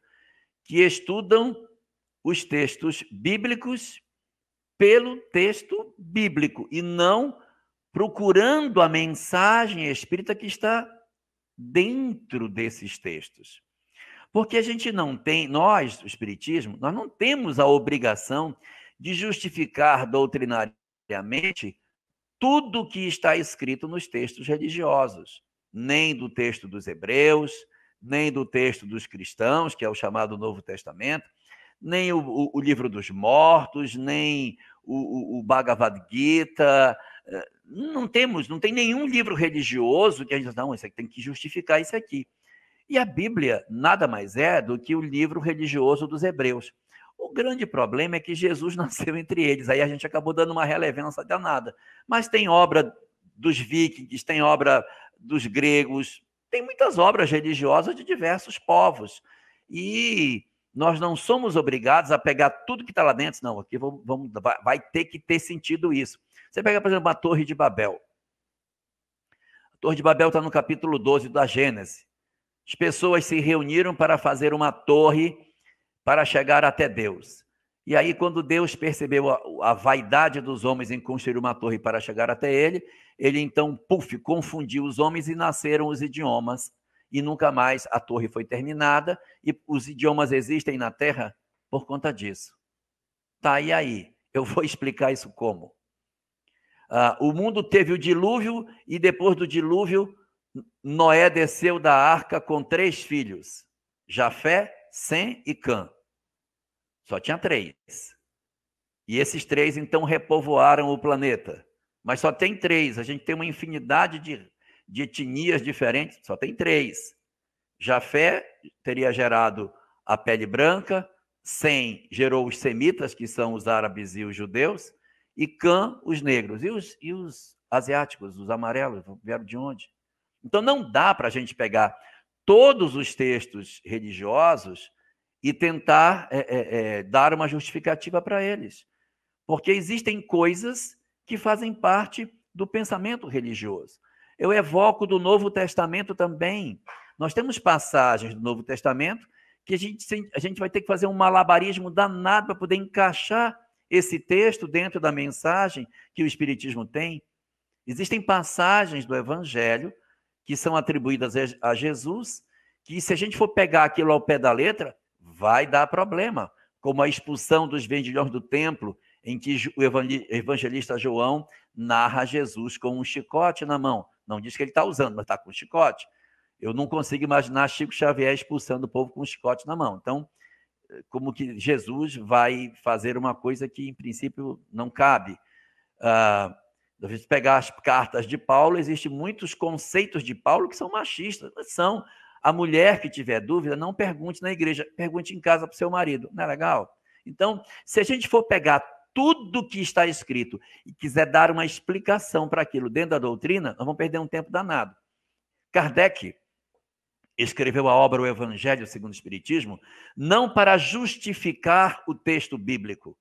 que estudam os textos bíblicos pelo texto bíblico e não procurando a mensagem espírita que está dentro desses textos. Porque a gente não tem, nós, o Espiritismo, nós não temos a obrigação de justificar doutrinariamente tudo que está escrito nos textos religiosos, nem do texto dos hebreus, nem do texto dos cristãos, que é o chamado Novo Testamento, nem o livro dos mortos, nem o Bhagavad Gita. Não tem nenhum livro religioso que a gente diz, não, isso aqui tem que justificar isso aqui. E a Bíblia nada mais é do que o livro religioso dos hebreus. O grande problema é que Jesus nasceu entre eles, aí a gente acabou dando uma relevância danada. Mas tem obra dos vikings, tem obra dos gregos, tem muitas obras religiosas de diversos povos. E nós não somos obrigados a pegar tudo que está lá dentro, não, aqui vai ter que ter sentido isso. Você pega, por exemplo, a Torre de Babel. A Torre de Babel está no capítulo 12 da Gênesis. As pessoas se reuniram para fazer uma torre para chegar até Deus. E aí, quando Deus percebeu a vaidade dos homens em construir uma torre para chegar até ele, ele então, confundiu os homens e nasceram os idiomas. E nunca mais a torre foi terminada e os idiomas existem na Terra por conta disso. Tá, e aí? Eu vou explicar isso como. O mundo teve o dilúvio e depois do dilúvio, Noé desceu da arca com 3 filhos, Jafé, Sem e Cã. Só tinha 3. E esses 3, então, repovoaram o planeta. Mas só tem 3. A gente tem uma infinidade de etnias diferentes, só tem 3. Jafé teria gerado a pele branca, Sem gerou os semitas, que são os árabes e os judeus, e Cã, os negros. E os asiáticos, os amarelos, vieram de onde? Então, não dá para a gente pegar todos os textos religiosos e tentar dar uma justificativa para eles. Porque existem coisas que fazem parte do pensamento religioso. Eu evoco do Novo Testamento também. Nós temos passagens do Novo Testamento que a gente vai ter que fazer um malabarismo danado para poder encaixar esse texto dentro da mensagem que o Espiritismo tem. Existem passagens do Evangelho que são atribuídas a Jesus, que se a gente for pegar aquilo ao pé da letra, vai dar problema, como a expulsão dos vendilhões do templo, em que o evangelista João narra Jesus com um chicote na mão. Não diz que ele está usando, mas está com um chicote. Eu não consigo imaginar Chico Xavier expulsando o povo com um chicote na mão. Então, como que Jesus vai fazer uma coisa que, em princípio, não cabe? Se você pegar as cartas de Paulo, existem muitos conceitos de Paulo que são machistas. São. A mulher que tiver dúvida, não pergunte na igreja, pergunte em casa para o seu marido. Não é legal? Então, se a gente for pegar tudo que está escrito e quiser dar uma explicação para aquilo dentro da doutrina, nós vamos perder um tempo danado. Kardec escreveu a obra O Evangelho segundo o Espiritismo, não para justificar o texto bíblico.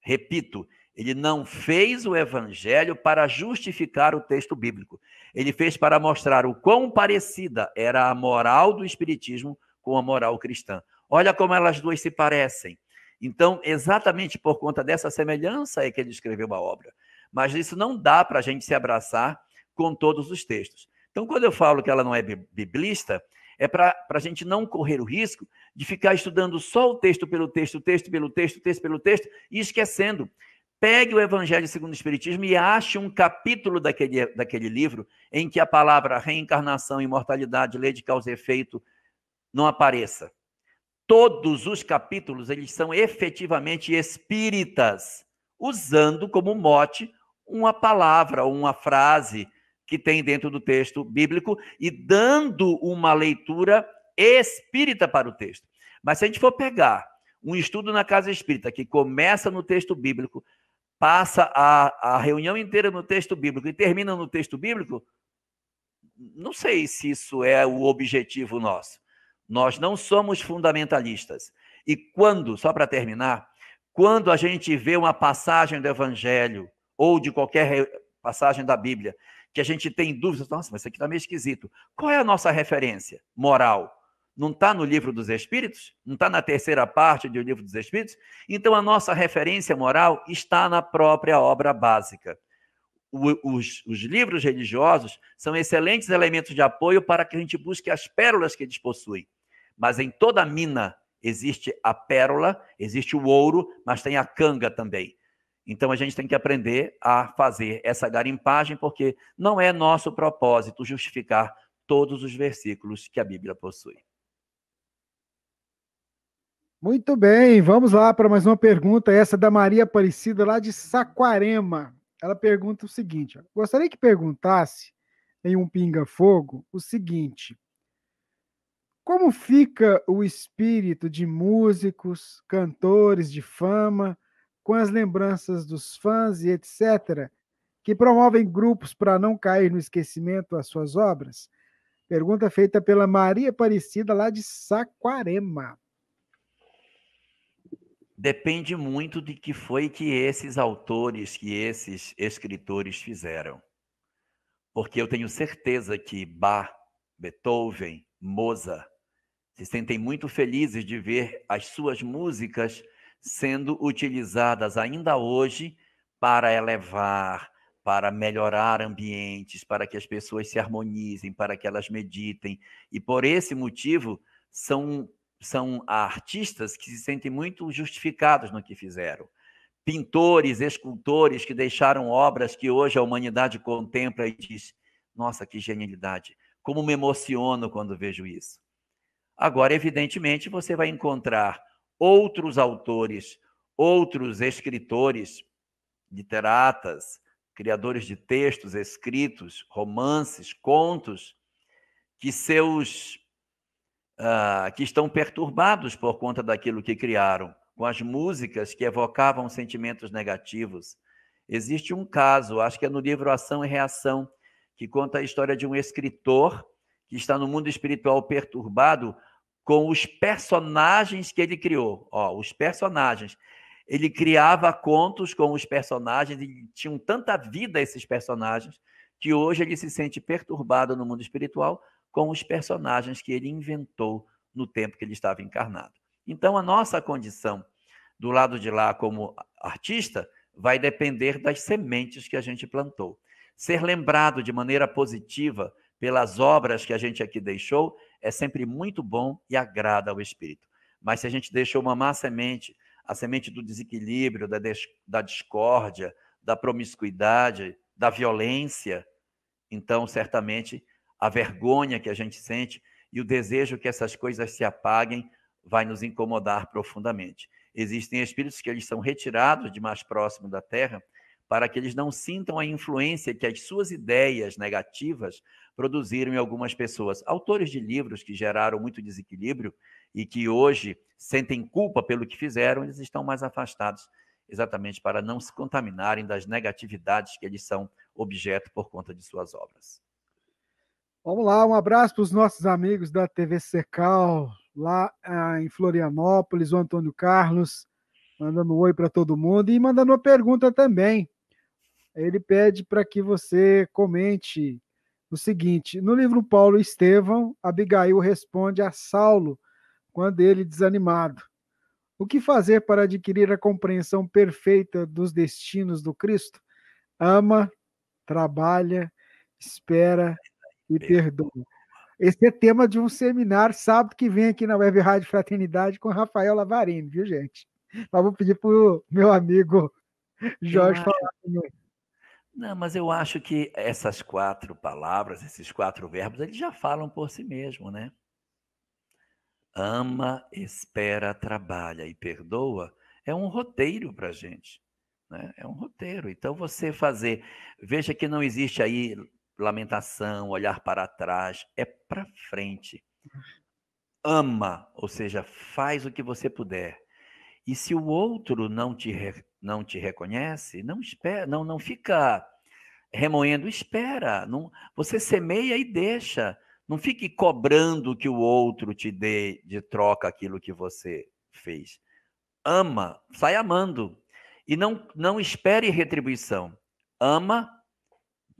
Repito, ele não fez o Evangelho para justificar o texto bíblico. Ele fez para mostrar o quão parecida era a moral do Espiritismo com a moral cristã. Olha como elas duas se parecem. Então, exatamente por conta dessa semelhança é que ele escreveu a obra. Mas isso não dá para a gente se abraçar com todos os textos. Então, quando eu falo que ela não é biblista, é para a gente não correr o risco de ficar estudando só o texto pelo texto, texto pelo texto, texto pelo texto, e esquecendo. Pegue o Evangelho segundo o Espiritismo e ache um capítulo daquele livro em que a palavra reencarnação, imortalidade, lei de causa e efeito não apareça. Todos os capítulos, eles são efetivamente espíritas, usando como mote uma palavra ou uma frase que tem dentro do texto bíblico e dando uma leitura espírita para o texto. Mas se a gente for pegar um estudo na casa espírita que começa no texto bíblico, passa a reunião inteira no texto bíblico e termina no texto bíblico, não sei se isso é o objetivo nosso. Nós não somos fundamentalistas. E quando, só para terminar, quando a gente vê uma passagem do Evangelho ou de qualquer passagem da Bíblia, que a gente tem dúvidas, nossa, mas isso aqui está meio esquisito. Qual é a nossa referência moral? Não está no livro dos Espíritos? Não está na terceira parte do livro dos Espíritos? Então, a nossa referência moral está na própria obra básica. Os livros religiosos são excelentes elementos de apoio para que a gente busque as pérolas que eles possuem. Mas em toda mina existe a pérola, existe o ouro, mas tem a canga também. Então, a gente tem que aprender a fazer essa garimpagem, porque não é nosso propósito justificar todos os versículos que a Bíblia possui. Muito bem, vamos lá para mais uma pergunta, essa da Maria Aparecida, lá de Saquarema. Ela pergunta o seguinte: gostaria que perguntasse em um pinga-fogo o seguinte: como fica o espírito de músicos, cantores de fama, com as lembranças dos fãs e etc., que promovem grupos para não cair no esquecimento as suas obras? Pergunta feita pela Maria Aparecida, lá de Saquarema. Depende muito de que foi que esses autores, que esses escritores fizeram. Porque eu tenho certeza que Bach, Beethoven, Mozart se sentem muito felizes de ver as suas músicas sendo utilizadas ainda hoje para elevar, para melhorar ambientes, para que as pessoas se harmonizem, para que elas meditem. E por esse motivo, são artistas que se sentem muito justificados no que fizeram. Pintores, escultores que deixaram obras que hoje a humanidade contempla e diz: nossa, que genialidade! Como me emociono quando vejo isso. Agora, evidentemente, você vai encontrar outros autores, outros escritores, literatas, criadores de textos escritos, romances, contos, que que estão perturbados por conta daquilo que criaram, com as músicas que evocavam sentimentos negativos. Existe um caso, acho que é no livro Ação e Reação, que conta a história de um escritor que está no mundo espiritual perturbado com os personagens que ele criou. Os personagens. Ele criava contos com os personagens e tinham tanta vida esses personagens que hoje ele se sente perturbado no mundo espiritual com os personagens que ele inventou no tempo que ele estava encarnado. Então, a nossa condição do lado de lá como artista vai depender das sementes que a gente plantou. Ser lembrado de maneira positiva pelas obras que a gente aqui deixou é sempre muito bom e agrada ao espírito. Mas se a gente deixou uma má semente, a semente do desequilíbrio, da discórdia, da promiscuidade, da violência, então certamente a vergonha que a gente sente e o desejo que essas coisas se apaguem vai nos incomodar profundamente. Existem espíritos que eles são retirados de mais próximo da Terra para que eles não sintam a influência que as suas ideias negativas produziram em algumas pessoas. Autores de livros que geraram muito desequilíbrio e que hoje sentem culpa pelo que fizeram, eles estão mais afastados, exatamente para não se contaminarem das negatividades que eles são objeto por conta de suas obras. Vamos lá, um abraço para os nossos amigos da TV Secal, lá em Florianópolis, o Antônio Carlos, mandando um oi para todo mundo e mandando uma pergunta também. Ele pede para que você comente o seguinte: no livro Paulo e Estevão, Abigail responde a Saulo quando ele desanimado: o que fazer para adquirir a compreensão perfeita dos destinos do Cristo? Ama, trabalha, espera e perdoa. Esse é tema de um seminário sábado que vem aqui na Web Rádio Fraternidade com Rafael Lavarini, viu, gente? Mas vou pedir para o meu amigo Jorge falar comigo. Não, mas eu acho que essas 4 palavras, esses 4 verbos, eles já falam por si mesmo, né? Ama, espera, trabalha e perdoa é um roteiro para a gente, né? É um roteiro. Então, você fazer... Veja que não existe aí lamentação, olhar para trás, é para frente. Ama, ou seja, faz o que você puder. E se o outro não te reconhece, não espera, não fica remoendo, espera. Não, você semeia e deixa. Não fique cobrando que o outro te dê de troca aquilo que você fez. Ama, sai amando. E não espere retribuição. Ama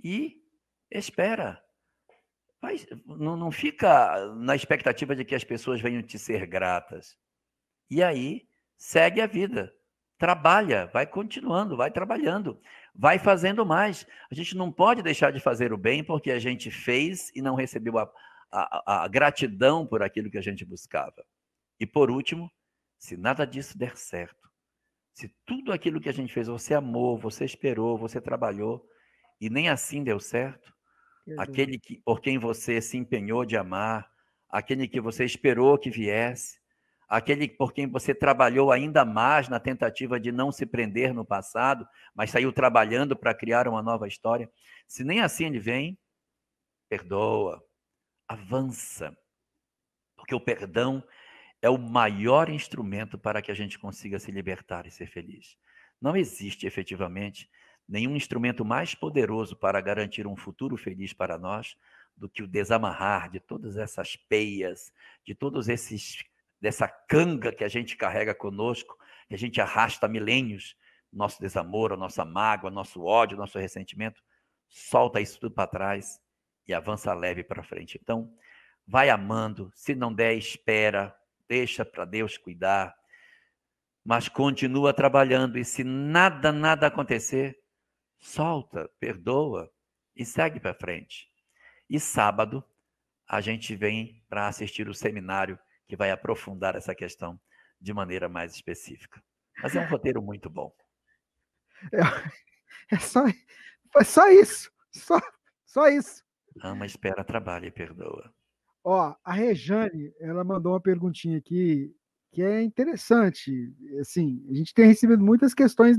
e espera. não fica na expectativa de que as pessoas venham te ser gratas. E aí, segue a vida. Trabalha, vai continuando, vai trabalhando, vai fazendo mais. A gente não pode deixar de fazer o bem porque a gente fez e não recebeu a gratidão por aquilo que a gente buscava. E por último, se nada disso der certo, se tudo aquilo que a gente fez, você amou, você esperou, você trabalhou, e nem assim deu certo, aquele por quem você se empenhou de amar, aquele que você esperou que viesse, aquele por quem você trabalhou ainda mais na tentativa de não se prender no passado, mas saiu trabalhando para criar uma nova história. Se nem assim ele vem, perdoa, avança, porque o perdão é o maior instrumento para que a gente consiga se libertar e ser feliz. Não existe efetivamente nenhum instrumento mais poderoso para garantir um futuro feliz para nós do que o desamarrar de todas essas peias, de todos esses dessa canga que a gente carrega conosco, que a gente arrasta há milênios, nosso desamor, a nossa mágoa, nosso ódio, nosso ressentimento, solta isso tudo para trás e avança leve para frente. Então, vai amando, se não der, espera, deixa para Deus cuidar, mas continua trabalhando, e se nada acontecer, solta, perdoa e segue para frente. E sábado a gente vem para assistir o seminário que vai aprofundar essa questão de maneira mais específica. Mas é um roteiro muito bom. É só isso. Só isso. Ama, espera, trabalha e perdoa. Ó, a Rejane, ela mandou uma perguntinha aqui que é interessante. Assim, a gente tem recebido muitas questões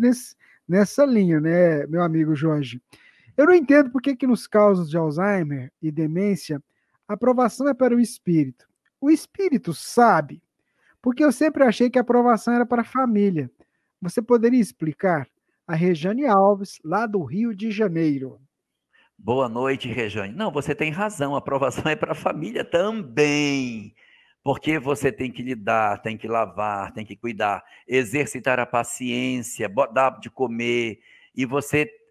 nessa linha, né, meu amigo Jorge? Eu não entendo por que nos casos de Alzheimer e demência, a aprovação é para o espírito. O espírito sabe, porque eu sempre achei que a aprovação era para a família. Você poderia explicar? A Rejane Alves, lá do Rio de Janeiro. Boa noite, Rejane. Não, você tem razão, a aprovação é para a família também. Porque você tem que lidar, tem que lavar, tem que cuidar, exercitar a paciência, dar de comer, e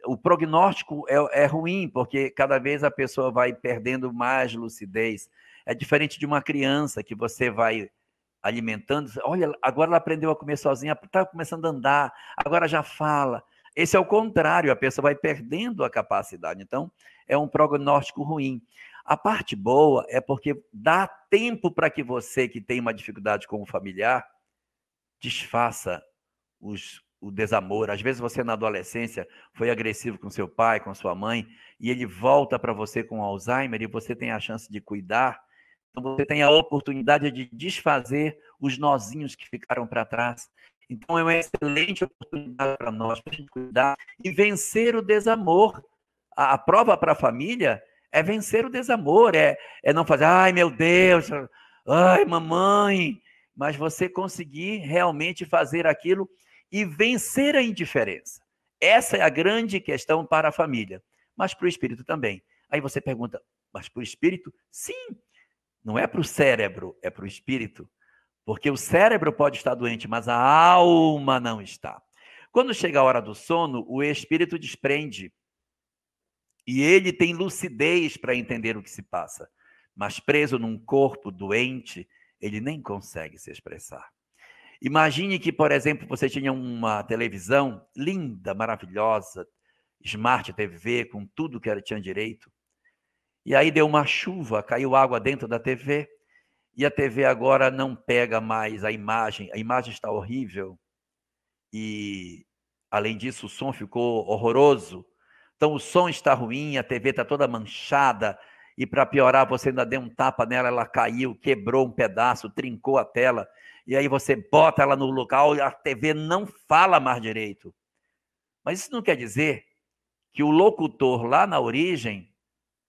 o prognóstico é ruim, porque cada vez a pessoa vai perdendo mais lucidez. É diferente de uma criança que você vai alimentando. Olha, agora ela aprendeu a comer sozinha, está começando a andar, agora já fala. Esse é o contrário, a pessoa vai perdendo a capacidade. Então, é um prognóstico ruim. A parte boa é porque dá tempo para que você, que tem uma dificuldade com o familiar, desfaça o desamor. Às vezes você, na adolescência, foi agressivo com seu pai, com sua mãe, e ele volta para você com Alzheimer e você tem a chance de cuidar. Então, você tem a oportunidade de desfazer os nozinhos que ficaram para trás. Então, é uma excelente oportunidade para nós, para a gente cuidar e vencer o desamor. A prova para a família é vencer o desamor, é não fazer, ai, meu Deus, ai, mamãe, mas você conseguir realmente fazer aquilo e vencer a indiferença. Essa é a grande questão para a família, mas para o espírito também. Aí você pergunta, mas para o espírito? Sim, não é para o cérebro, é para o espírito. Porque o cérebro pode estar doente, mas a alma não está. Quando chega a hora do sono, o espírito desprende. E ele tem lucidez para entender o que se passa. Mas preso num corpo doente, ele nem consegue se expressar. Imagine que, por exemplo, você tinha uma televisão linda, maravilhosa, Smart TV, com tudo que ela tinha direito. E aí deu uma chuva, caiu água dentro da TV, e a TV agora não pega mais a imagem está horrível, e além disso o som ficou horroroso. Então o som está ruim, a TV está toda manchada, e para piorar, você ainda deu um tapa nela, ela caiu, quebrou um pedaço, trincou a tela, e aí você bota ela no local e a TV não fala mais direito. Mas isso não quer dizer que o locutor lá na origem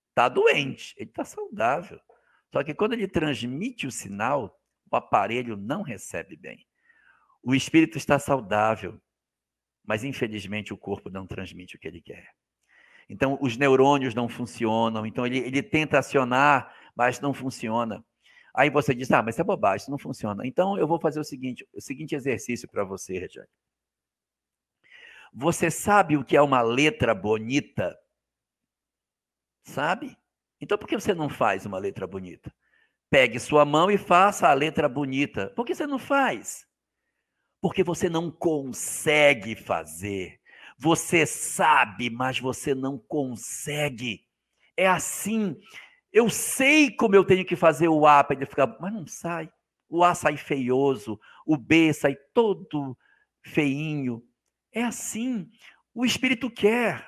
está doente, ele está saudável. Só que quando ele transmite o sinal, o aparelho não recebe bem. O espírito está saudável, mas infelizmente o corpo não transmite o que ele quer. Então os neurônios não funcionam, então ele tenta acionar, mas não funciona. Aí você diz, mas isso é bobagem, isso não funciona. Então eu vou fazer o seguinte exercício para você, Regiane. Você sabe o que é uma letra bonita? Sabe? Então, por que você não faz uma letra bonita? Pegue sua mão e faça a letra bonita. Por que você não faz? Porque você não consegue fazer. Você sabe, mas você não consegue. É assim. Eu sei como eu tenho que fazer o A para ele ficar, mas não sai. O A sai feioso, o B sai todo feinho. É assim. O espírito quer,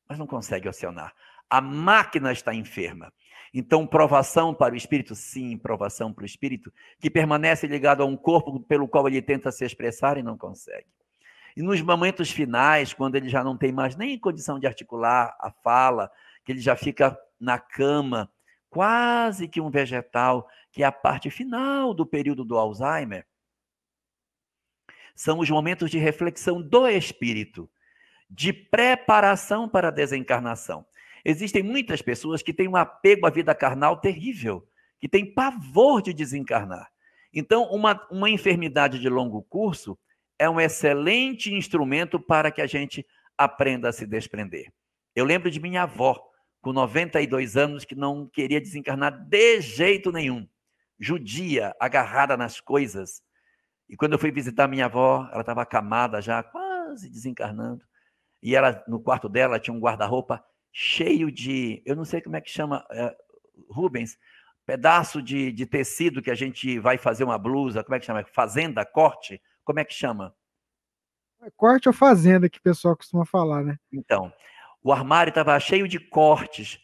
mas não consegue acionar. A máquina está enferma. Então, provação para o espírito, sim, provação para o espírito, que permanece ligado a um corpo pelo qual ele tenta se expressar e não consegue. E nos momentos finais, quando ele já não tem mais nem condição de articular a fala, que ele já fica na cama, quase que um vegetal, que é a parte final do período do Alzheimer, são os momentos de reflexão do espírito, de preparação para a desencarnação. Existem muitas pessoas que têm um apego à vida carnal terrível, que têm pavor de desencarnar. Então, uma enfermidade de longo curso é um excelente instrumento para que a gente aprenda a se desprender. Eu lembro de minha avó, com 92 anos, que não queria desencarnar de jeito nenhum. Judia, agarrada nas coisas. E quando eu fui visitar minha avó, ela estava acamada já, quase desencarnando. E ela, no quarto dela, tinha um guarda-roupa cheio de, eu não sei como é que chama, Rubens, pedaço de tecido que a gente vai fazer uma blusa, como é que chama? Fazenda, corte? Como é que chama? Corte ou fazenda que o pessoal costuma falar, né? Então, o armário estava cheio de cortes,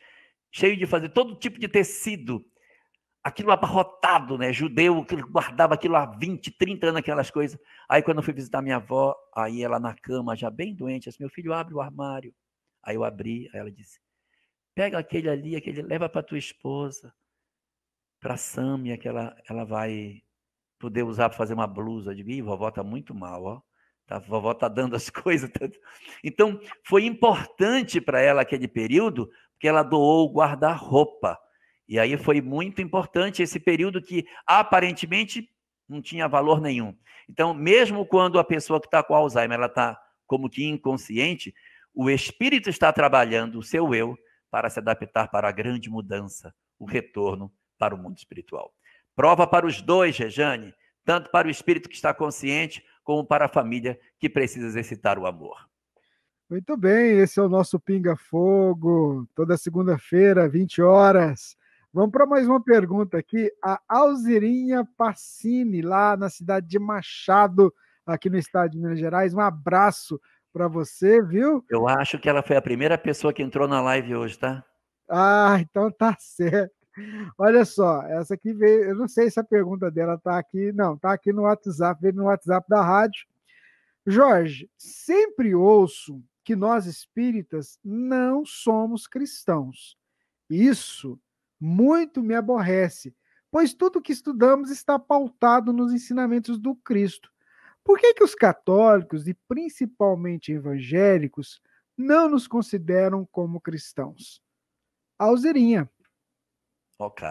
cheio de fazer todo tipo de tecido, aquilo abarrotado, né? Judeu que guardava aquilo há 20, 30 anos, aquelas coisas. Aí quando eu fui visitar minha avó, aí ela na cama, já bem doente, assim, meu filho, abre o armário. Aí eu abri, aí ela disse, pega aquele ali, aquele, leva para tua esposa, para a Sâmia, que ela vai poder usar para fazer uma blusa. Eu digo, ih, vovó está muito mal, ó. A vovó está dando as coisas. Então, foi importante para ela aquele período, porque ela doou o guarda-roupa. E aí foi muito importante esse período que, aparentemente, não tinha valor nenhum. Então, mesmo quando a pessoa que está com Alzheimer, ela está como que inconsciente, o espírito está trabalhando o seu eu para se adaptar para a grande mudança, o retorno para o mundo espiritual. Prova para os dois, Rejane, tanto para o espírito que está consciente, como para a família que precisa exercitar o amor. Muito bem, esse é o nosso Pinga Fogo, toda segunda-feira, 20 horas. Vamos para mais uma pergunta aqui. A Alzirinha Passini, lá na cidade de Machado, aqui no estado de Minas Gerais. Um abraço para você, viu? Eu acho que ela foi a primeira pessoa que entrou na live hoje, tá? Ah, então tá certo. Olha só, essa aqui veio, eu não sei se a pergunta dela está aqui, não, está aqui no WhatsApp, veio no WhatsApp da rádio. Jorge, sempre ouço que nós espíritas não somos cristãos. Isso muito me aborrece, pois tudo que estudamos está pautado nos ensinamentos do Cristo. Por que os católicos e principalmente evangélicos não nos consideram como cristãos? Alzerinha. Ok.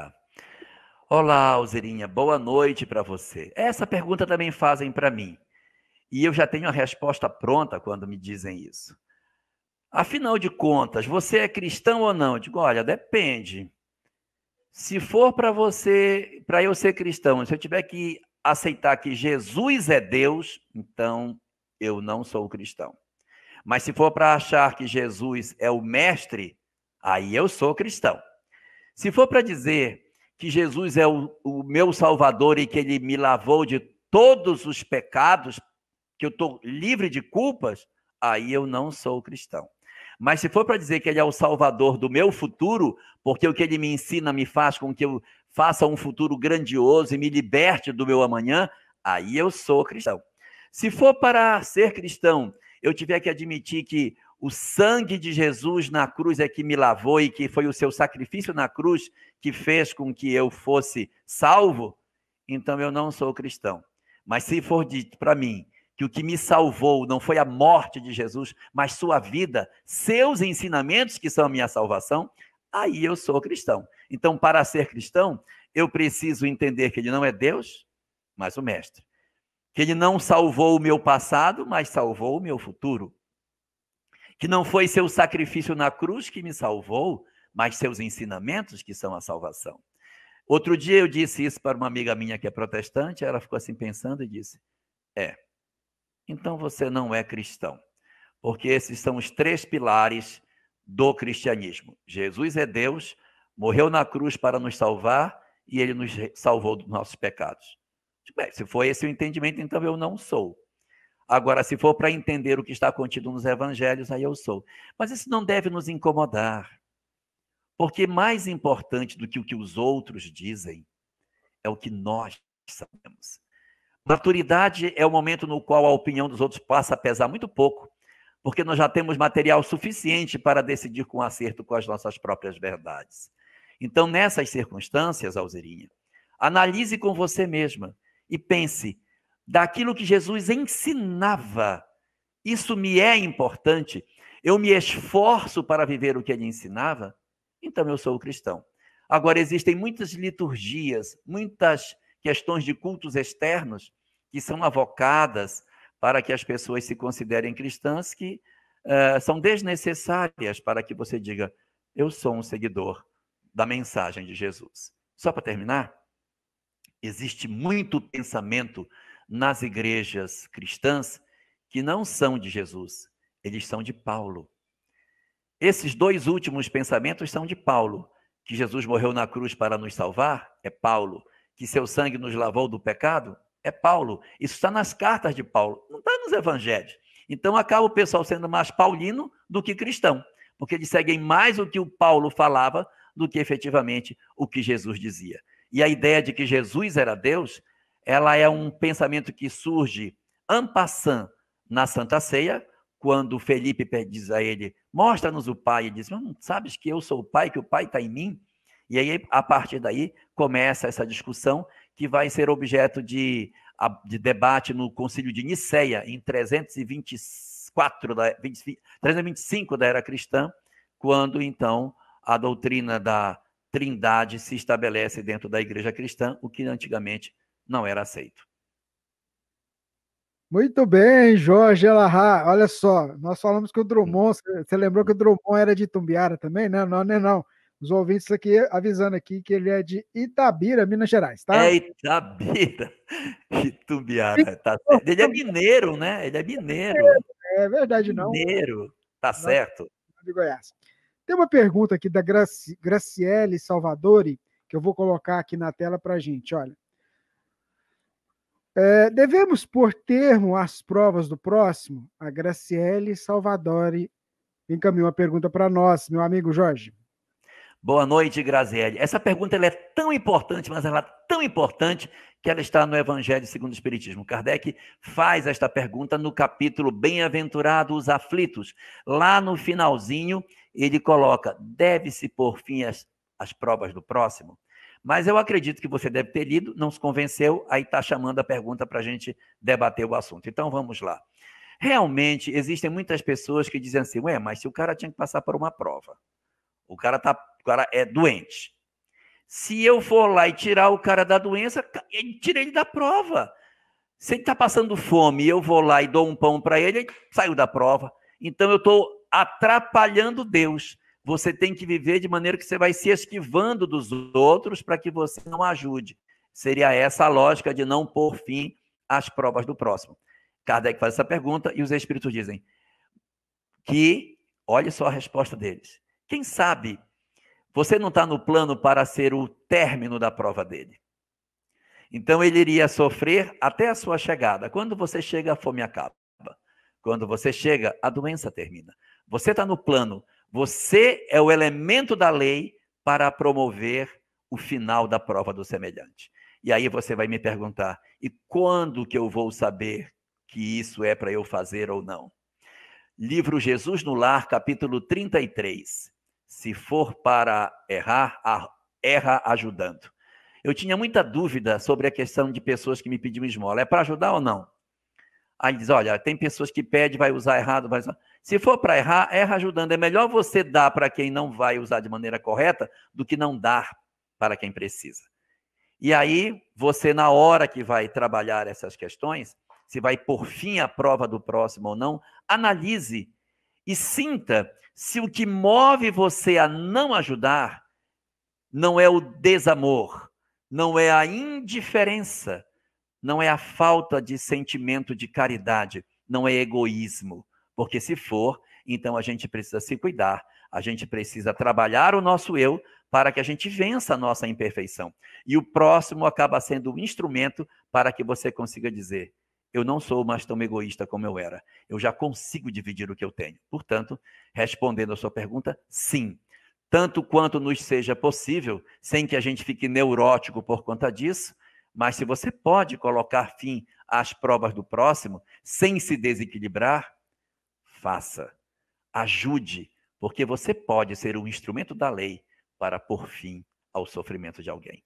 Olá, Alzerinha, boa noite para você. Essa pergunta também fazem para mim. E eu já tenho a resposta pronta quando me dizem isso. Afinal de contas, você é cristão ou não? Eu digo, olha, depende. Se for para você, para eu ser cristão, se eu tiver que aceitar que Jesus é Deus, então eu não sou cristão. Mas se for para achar que Jesus é o mestre, aí eu sou cristão. Se for para dizer que Jesus é o meu Salvador e que ele me lavou de todos os pecados, que eu estou livre de culpas, aí eu não sou cristão. Mas se for para dizer que ele é o salvador do meu futuro, porque o que ele me ensina me faz com que eu faça um futuro grandioso e me liberte do meu amanhã, aí eu sou cristão. Se for para ser cristão, eu tiver que admitir que o sangue de Jesus na cruz é que me lavou e que foi o seu sacrifício na cruz que fez com que eu fosse salvo, então eu não sou cristão. Mas se for dito para mim que o que me salvou não foi a morte de Jesus, mas sua vida, seus ensinamentos que são a minha salvação, aí eu sou cristão. Então, para ser cristão, eu preciso entender que ele não é Deus, mas o mestre. Que ele não salvou o meu passado, mas salvou o meu futuro. Que não foi seu sacrifício na cruz que me salvou, mas seus ensinamentos que são a salvação. Outro dia eu disse isso para uma amiga minha que é protestante, ela ficou assim pensando e disse, então você não é cristão, porque esses são os 3 pilares do cristianismo. Jesus é Deus, morreu na cruz para nos salvar e ele nos salvou dos nossos pecados. Bem, se for esse o entendimento, então eu não sou. Agora, se for para entender o que está contido nos evangelhos, aí eu sou. Mas isso não deve nos incomodar, porque mais importante do que o que os outros dizem é o que nós sabemos. Maturidade é o momento no qual a opinião dos outros passa a pesar muito pouco, porque nós já temos material suficiente para decidir com acerto com as nossas próprias verdades. Então, nessas circunstâncias, Alzerinha, analise com você mesma e pense, daquilo que Jesus ensinava, isso me é importante, eu me esforço para viver o que ele ensinava, então eu sou cristão. Agora, existem muitas liturgias, muitas questões de cultos externos que são avocadas para que as pessoas se considerem cristãs, que são desnecessárias para que você diga, eu sou um seguidor da mensagem de Jesus. Só para terminar, existe muito pensamento nas igrejas cristãs que não são de Jesus, eles são de Paulo. Esses 2 últimos pensamentos são de Paulo. Que Jesus morreu na cruz para nos salvar, é Paulo. Que seu sangue nos lavou do pecado, é Paulo. Isso está nas cartas de Paulo, não está nos evangelhos. Então acaba o pessoal sendo mais paulino do que cristão, porque eles seguem mais o que o Paulo falava do que efetivamente o que Jesus dizia. E a ideia de que Jesus era Deus, ela é um pensamento que surge en passant na Santa Ceia, quando Felipe diz a ele, mostra-nos o Pai, e diz, não sabes que eu sou o Pai, que o Pai está em mim? E aí, a partir daí, começa essa discussão que vai ser objeto de debate no Concílio de Niceia, em 325 da Era Cristã, quando, então, a doutrina da Trindade se estabelece dentro da Igreja Cristã, o que antigamente não era aceito. Muito bem, Jorge Elahá. Olha só, nós falamos que o Drummond, você lembrou que o Drummond era de Itumbiara também, né? Não, não. Os ouvintes aqui avisando aqui que ele é de Itabira, Minas Gerais, tá? É Itabira, Itumbiara, tá certo. Ele é mineiro, né? Ele é mineiro. É verdade, não. Mineiro, tá certo. De Goiás. Tem uma pergunta aqui da Graciele Salvadori, que eu vou colocar aqui na tela para a gente, olha. Devemos pôr termo às provas do próximo? A Graciele Salvadori encaminhou a pergunta para nós, meu amigo Jorge. Boa noite, Graziele. Essa pergunta ela é tão importante, mas ela é tão importante que ela está no Evangelho segundo o Espiritismo. Kardec faz esta pergunta no capítulo Bem-aventurados os aflitos. Lá no finalzinho, ele coloca, deve-se pôr fim às provas do próximo? Mas eu acredito que você deve ter lido, não se convenceu, aí está chamando a pergunta para a gente debater o assunto. Então, vamos lá. Realmente, existem muitas pessoas que dizem assim, mas se o cara tinha que passar por uma prova, o cara é doente. Se eu for lá e tirar o cara da doença, tira ele da prova. Se ele está passando fome e eu vou lá e dou um pão para ele, ele saiu da prova. Então, eu estou atrapalhando Deus. Você tem que viver de maneira que você vai se esquivando dos outros para que você não ajude. Seria essa a lógica de não pôr fim às provas do próximo. Kardec faz essa pergunta e os espíritos dizem que, olha só a resposta deles, quem sabe você não está no plano para ser o término da prova dele. Então, ele iria sofrer até a sua chegada. Quando você chega, a fome acaba. Quando você chega, a doença termina. Você está no plano. Você é o elemento da lei para promover o final da prova do semelhante. E aí você vai me perguntar, e quando que eu vou saber que isso é para eu fazer ou não? Livro Jesus no Lar, capítulo 33. Se for para errar, erra ajudando. Eu tinha muita dúvida sobre a questão de pessoas que me pediam esmola. É para ajudar ou não? Aí diz, olha, tem pessoas que pedem, vai usar errado, vai usar... Se for para errar, erra ajudando. É melhor você dar para quem não vai usar de maneira correta do que não dar para quem precisa. E aí, você, na hora que vai trabalhar essas questões, se vai por fim à prova do próximo ou não, analise e sinta se o que move você a não ajudar não é o desamor, não é a indiferença, não é a falta de sentimento de caridade, não é egoísmo. Porque se for, então a gente precisa se cuidar, a gente precisa trabalhar o nosso eu para que a gente vença a nossa imperfeição. E o próximo acaba sendo um instrumento para que você consiga dizer: eu não sou mais tão egoísta como eu era. Eu já consigo dividir o que eu tenho. Portanto, respondendo a sua pergunta, sim. Tanto quanto nos seja possível, sem que a gente fique neurótico por conta disso, mas se você pode colocar fim às provas do próximo, sem se desequilibrar, faça. Ajude, porque você pode ser um instrumento da lei para pôr fim ao sofrimento de alguém.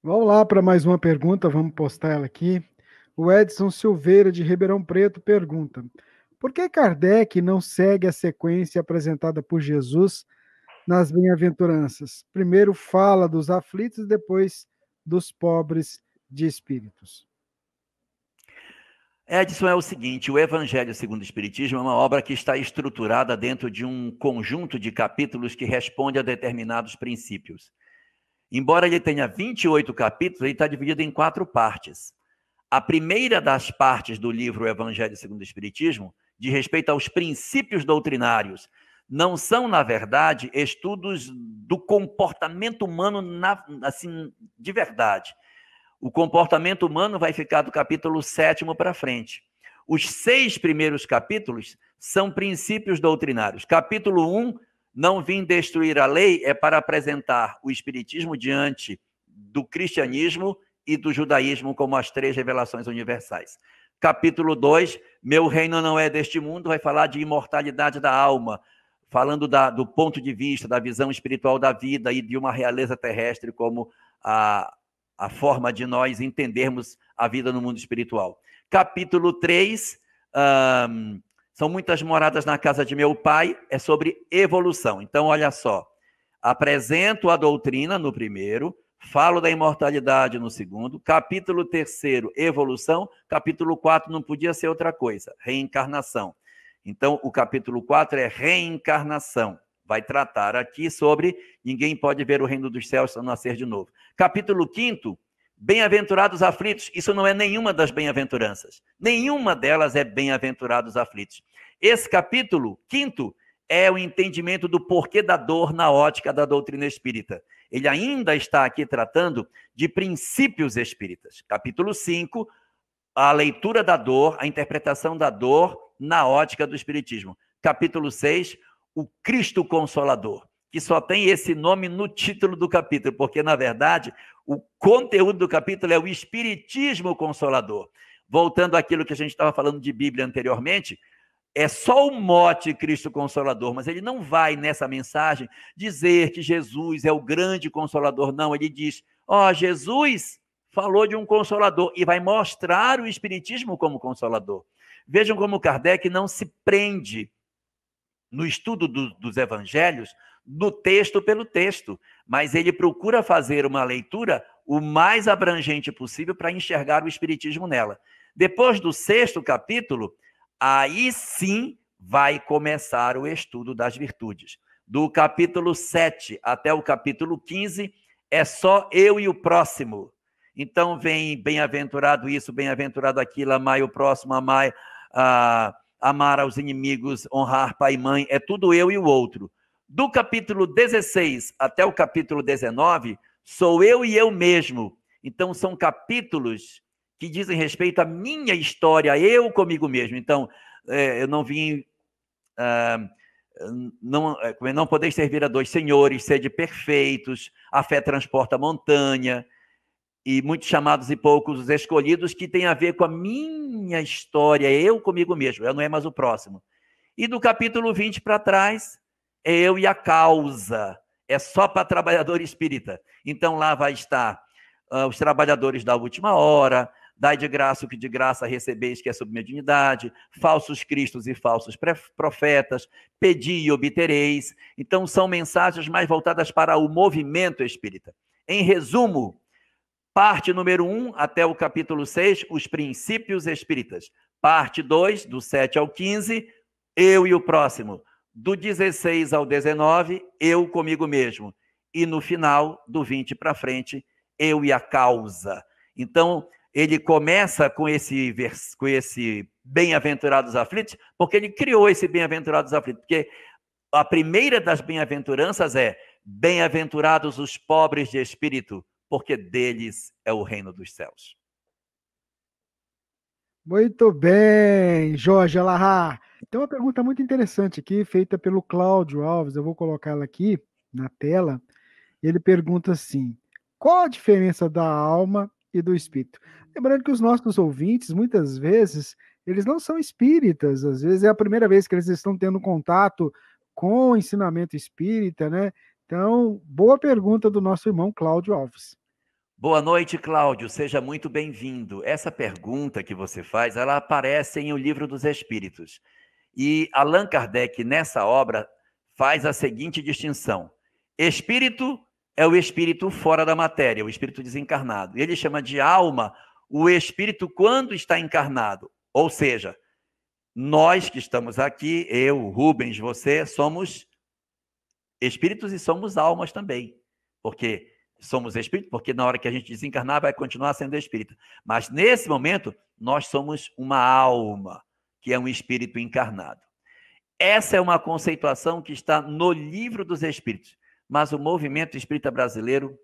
Vamos lá para mais uma pergunta, vamos postar ela aqui. O Edson Silveira, de Ribeirão Preto, pergunta: por que Kardec não segue a sequência apresentada por Jesus nas bem-aventuranças? Primeiro fala dos aflitos, depois dos pobres de espíritos. Edson, é o seguinte: o Evangelho segundo o Espiritismo é uma obra que está estruturada dentro de um conjunto de capítulos que responde a determinados princípios. Embora ele tenha 28 capítulos, ele está dividido em 4 partes. A primeira das partes do livro Evangelho segundo o Espiritismo diz respeito aos princípios doutrinários. Não são, na verdade, estudos do comportamento humano assim, de verdade. O comportamento humano vai ficar do capítulo 7º para frente. Os 6 primeiros capítulos são princípios doutrinários. Capítulo 1, não vim destruir a lei, é para apresentar o Espiritismo diante do cristianismo e do judaísmo como as 3 revelações universais. Capítulo 2, meu reino não é deste mundo, vai falar de imortalidade da alma, falando do ponto de vista, da visão espiritual da vida e de uma realeza terrestre como a forma de nós entendermos a vida no mundo espiritual. Capítulo 3, são muitas moradas na casa de meu pai, é sobre evolução. Então, olha só, apresento a doutrina no primeiro, falo da imortalidade no segundo, capítulo 3º, evolução, capítulo 4 não podia ser outra coisa, reencarnação. Então, o capítulo 4 é reencarnação. Vai tratar aqui sobre ninguém pode ver o reino dos céus sem nascer de novo. Capítulo 5º, bem-aventurados aflitos. Isso não é nenhuma das bem-aventuranças. Nenhuma delas é bem-aventurados aflitos. Esse capítulo 5º é o entendimento do porquê da dor na ótica da doutrina espírita. Ele ainda está aqui tratando de princípios espíritas. Capítulo 5, a leitura da dor, a interpretação da dor na ótica do espiritismo. Capítulo 6, o Cristo Consolador, que só tem esse nome no título do capítulo, porque, na verdade, o conteúdo do capítulo é o Espiritismo Consolador. Voltando àquilo que a gente estava falando de Bíblia anteriormente, é só o mote Cristo Consolador, mas ele não vai, nessa mensagem, dizer que Jesus é o grande Consolador, não. Ele diz, Jesus falou de um Consolador e vai mostrar o Espiritismo como Consolador. Vejam como Kardec não se prende no estudo dos evangelhos, no texto pelo texto, mas ele procura fazer uma leitura o mais abrangente possível para enxergar o espiritismo nela. Depois do 6º capítulo, aí sim vai começar o estudo das virtudes. Do capítulo 7 até o capítulo 15, é só eu e o próximo. Então vem bem-aventurado isso, bem-aventurado aquilo, amai o próximo, amar aos inimigos, honrar pai e mãe, é tudo eu e o outro. Do capítulo 16 até o capítulo 19, sou eu e eu mesmo. Então, são capítulos que dizem respeito à minha história, eu comigo mesmo. Então, eu não vim... não podeis servir a 2 senhores, sede perfeitos, a fé transporta a montanha, e muitos chamados e poucos os escolhidos, que tem a ver com a minha história, eu comigo mesmo, eu não é mais o próximo. E do capítulo 20 para trás, é eu e a causa, é só para trabalhador espírita. Então lá vai estar os trabalhadores da última hora, dai de graça o que de graça recebeis, que é sob mediunidade, falsos cristos e falsos profetas, pedi e obtereis. Então são mensagens mais voltadas para o movimento espírita. Em resumo, parte número 1 até o capítulo 6, os princípios espíritas. Parte 2, do 7 ao 15, eu e o próximo. Do 16 ao 19, eu comigo mesmo. E no final, do 20 para frente, eu e a causa. Então, ele começa com esse bem-aventurados aflitos, porque ele criou esse bem-aventurados aflitos. Porque a primeira das bem-aventuranças é: bem-aventurados os pobres de espírito, porque deles é o reino dos céus. Muito bem, Jorge Alahá. Tem uma pergunta muito interessante aqui, feita pelo Cláudio Alves. Eu vou colocá-la aqui na tela. Ele pergunta assim: qual a diferença da alma e do espírito? Lembrando que os nossos ouvintes, muitas vezes, eles não são espíritas, às vezes é a primeira vez que eles estão tendo contato com o ensinamento espírita, né? Então, boa pergunta do nosso irmão Cláudio Alves. Boa noite, Cláudio. Seja muito bem-vindo. Essa pergunta que você faz, ela aparece em O Livro dos Espíritos. E Allan Kardec, nessa obra, faz a seguinte distinção: espírito é o espírito fora da matéria, o espírito desencarnado. Ele chama de alma o espírito quando está encarnado. Ou seja, nós que estamos aqui, eu, Rubens, você, somos espíritos e somos almas também. Porque somos espíritos, porque na hora que a gente desencarnar vai continuar sendo espírita. Mas nesse momento, nós somos uma alma, que é um espírito encarnado. Essa é uma conceituação que está no Livro dos Espíritos, mas o movimento espírita brasileiro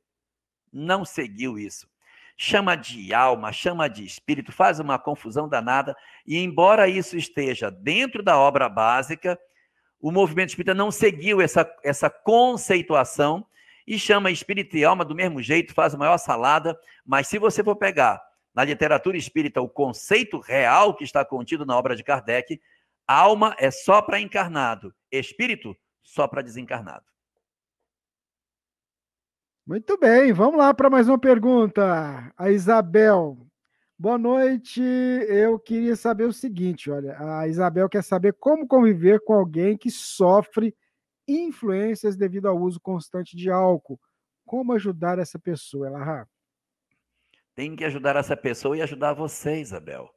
não seguiu isso. Chama de alma, chama de espírito, faz uma confusão danada, e embora isso esteja dentro da obra básica, o movimento espírita não seguiu essa conceituação e chama espírito e alma do mesmo jeito, faz a maior salada, mas se você for pegar na literatura espírita o conceito real que está contido na obra de Kardec, alma é só para encarnado, espírito só para desencarnado. Muito bem, vamos lá para mais uma pergunta. A Isabel. Boa noite. Eu queria saber o seguinte, olha, a Isabel quer saber como conviver com alguém que sofre influências devido ao uso constante de álcool. Como ajudar essa pessoa, Elahá? Tem que ajudar essa pessoa e ajudar você, Isabel.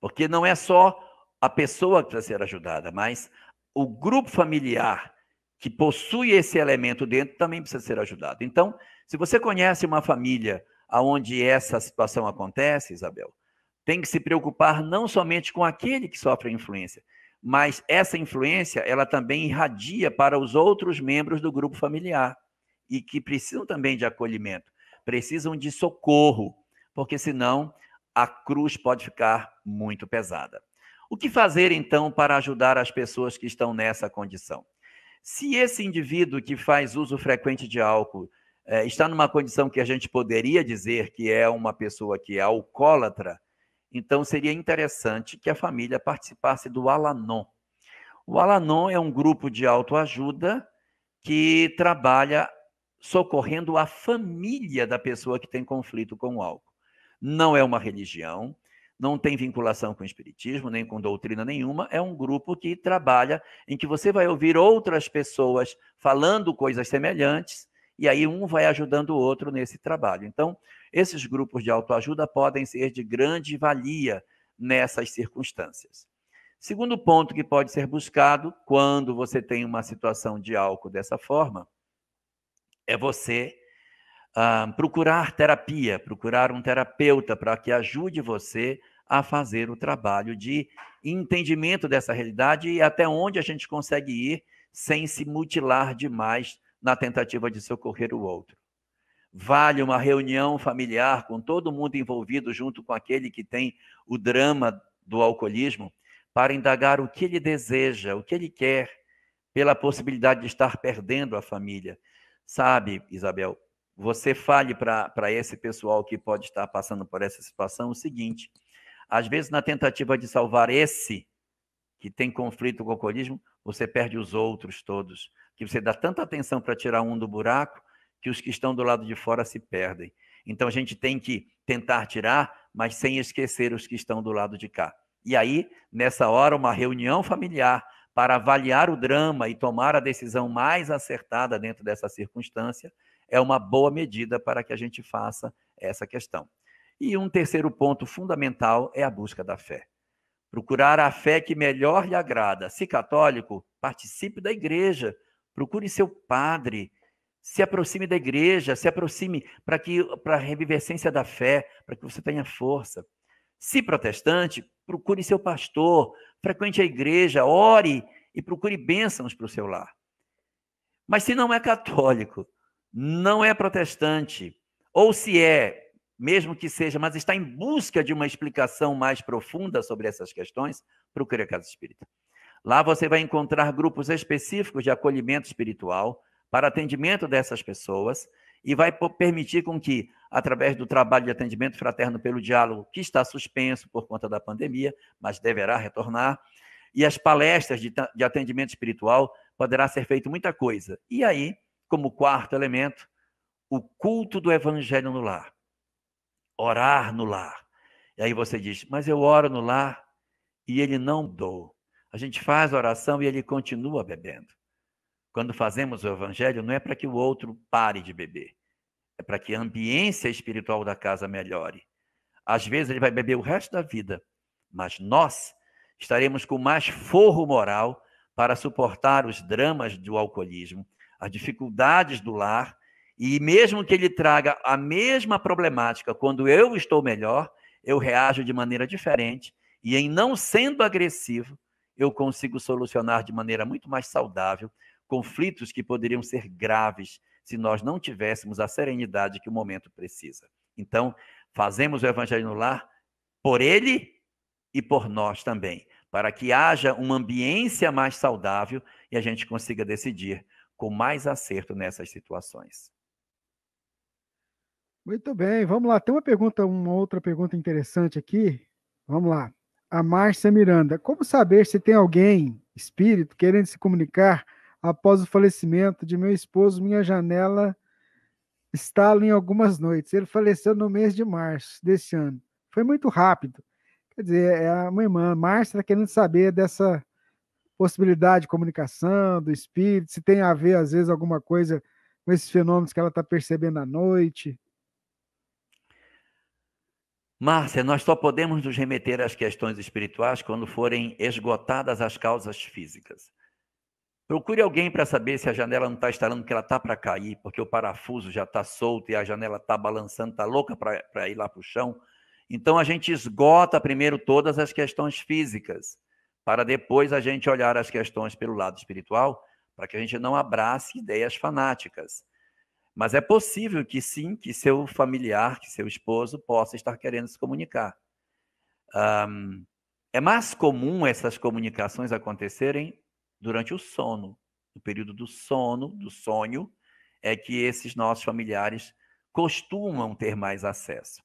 Porque não é só a pessoa que precisa ser ajudada, mas o grupo familiar que possui esse elemento dentro também precisa ser ajudado. Então, se você conhece uma família onde essa situação acontece, Isabel, tem que se preocupar não somente com aquele que sofre a influência, mas essa influência, ela também irradia para os outros membros do grupo familiar e que precisam também de acolhimento, precisam de socorro, porque senão a cruz pode ficar muito pesada. O que fazer, então, para ajudar as pessoas que estão nessa condição? Se esse indivíduo que faz uso frequente de álcool está numa condição que a gente poderia dizer que é uma pessoa que é alcoólatra, então seria interessante que a família participasse do Al-Anon. O Al-Anon é um grupo de autoajuda que trabalha socorrendo a família da pessoa que tem conflito com o álcool. Não é uma religião, não tem vinculação com o espiritismo, nem com doutrina nenhuma, é um grupo que trabalha em que você vai ouvir outras pessoas falando coisas semelhantes, e aí um vai ajudando o outro nesse trabalho. Então, esses grupos de autoajuda podem ser de grande valia nessas circunstâncias. Segundo ponto que pode ser buscado quando você tem uma situação de álcool dessa forma, é você procurar terapia, procurar um terapeuta para que ajude você a fazer o trabalho de entendimento dessa realidade e até onde a gente consegue ir sem se mutilar demais na tentativa de socorrer o outro. Vale uma reunião familiar com todo mundo envolvido junto com aquele que tem o drama do alcoolismo para indagar o que ele deseja, o que ele quer, pela possibilidade de estar perdendo a família. Sabe, Isabel, você fale para esse pessoal que pode estar passando por essa situação o seguinte: às vezes, na tentativa de salvar esse que tem conflito com o alcoolismo, você perde os outros todos, que você dá tanta atenção para tirar um do buraco, que os que estão do lado de fora se perdem. Então, a gente tem que tentar tirar, mas sem esquecer os que estão do lado de cá. E aí, nessa hora, uma reunião familiar para avaliar o drama e tomar a decisão mais acertada dentro dessa circunstância é uma boa medida para que a gente faça essa questão. E um terceiro ponto fundamental é a busca da fé. Procurar a fé que melhor lhe agrada. Se católico, participe da igreja. Procure seu padre. Se aproxime da igreja, se aproxime para a revivescência da fé, para que você tenha força. Se protestante, procure seu pastor, frequente a igreja, ore e procure bênçãos para o seu lar. Mas se não é católico, não é protestante, ou se é, mesmo que seja, mas está em busca de uma explicação mais profunda sobre essas questões, procure a Casa Espírita. Lá você vai encontrar grupos específicos de acolhimento espiritual para atendimento dessas pessoas e vai permitir com que, através do trabalho de atendimento fraterno pelo diálogo, que está suspenso por conta da pandemia, mas deverá retornar, e as palestras de atendimento espiritual, poderá ser feito muita coisa. E aí, como quarto elemento, o culto do evangelho no lar. Orar no lar. E aí você diz, mas eu oro no lar e ele não mudou. A gente faz a oração e ele continua bebendo. Quando fazemos o evangelho, não é para que o outro pare de beber. É para que a ambiência espiritual da casa melhore. Às vezes ele vai beber o resto da vida, mas nós estaremos com mais forro moral para suportar os dramas do alcoolismo, as dificuldades do lar, e mesmo que ele traga a mesma problemática, quando eu estou melhor, eu reajo de maneira diferente, e em não sendo agressivo, eu consigo solucionar de maneira muito mais saudável conflitos que poderiam ser graves se nós não tivéssemos a serenidade que o momento precisa. Então, fazemos o evangelho no lar por ele e por nós também, para que haja uma ambiência mais saudável e a gente consiga decidir com mais acerto nessas situações. Muito bem, vamos lá. Tem uma outra pergunta interessante aqui. Vamos lá. A Márcia Miranda. Como saber se tem alguém, espírito, querendo se comunicar após o falecimento de meu esposo? Minha janela estala em algumas noites. Ele faleceu no mês de março desse ano. Foi muito rápido. Quer dizer, é a minha irmã, Márcia, está querendo saber dessa possibilidade de comunicação, do espírito, se tem a ver, às vezes, alguma coisa com esses fenômenos que ela está percebendo à noite. Márcia, nós só podemos nos remeter às questões espirituais quando forem esgotadas as causas físicas. Procure alguém para saber se a janela não está estalando, que ela está para cair, porque o parafuso já está solto e a janela está balançando, está louca para ir lá para o chão. Então, a gente esgota primeiro todas as questões físicas, para depois a gente olhar as questões pelo lado espiritual, para que a gente não abrace ideias fanáticas. Mas é possível que sim, que seu familiar, que seu esposo possa estar querendo se comunicar. É mais comum essas comunicações acontecerem durante o sono. No período do sono, do sonho, é que esses nossos familiares costumam ter mais acesso.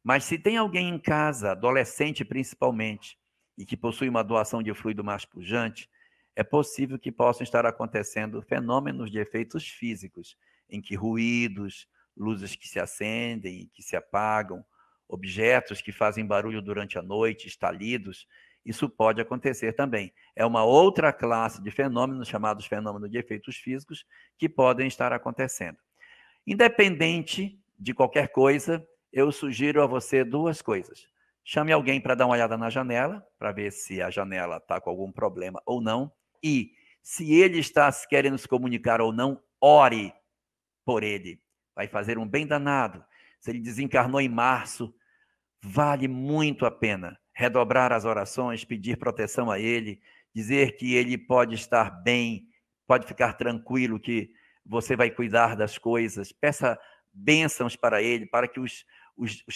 Mas se tem alguém em casa, adolescente principalmente, e que possui uma doação de fluido mais pujante, é possível que possam estar acontecendo fenômenos de efeitos físicos, em que ruídos, luzes que se acendem e que se apagam, objetos que fazem barulho durante a noite, estalidos, isso pode acontecer também. É uma outra classe de fenômenos, chamados fenômenos de efeitos físicos, que podem estar acontecendo. Independente de qualquer coisa, eu sugiro a você duas coisas. Chame alguém para dar uma olhada na janela, para ver se a janela está com algum problema ou não. E, se ele está querendo se comunicar ou não, ore por ele. Vai fazer um bem danado. Se ele desencarnou em março, vale muito a pena redobrar as orações, pedir proteção a ele, dizer que ele pode estar bem, pode ficar tranquilo, que você vai cuidar das coisas. Peça bênçãos para ele, para que os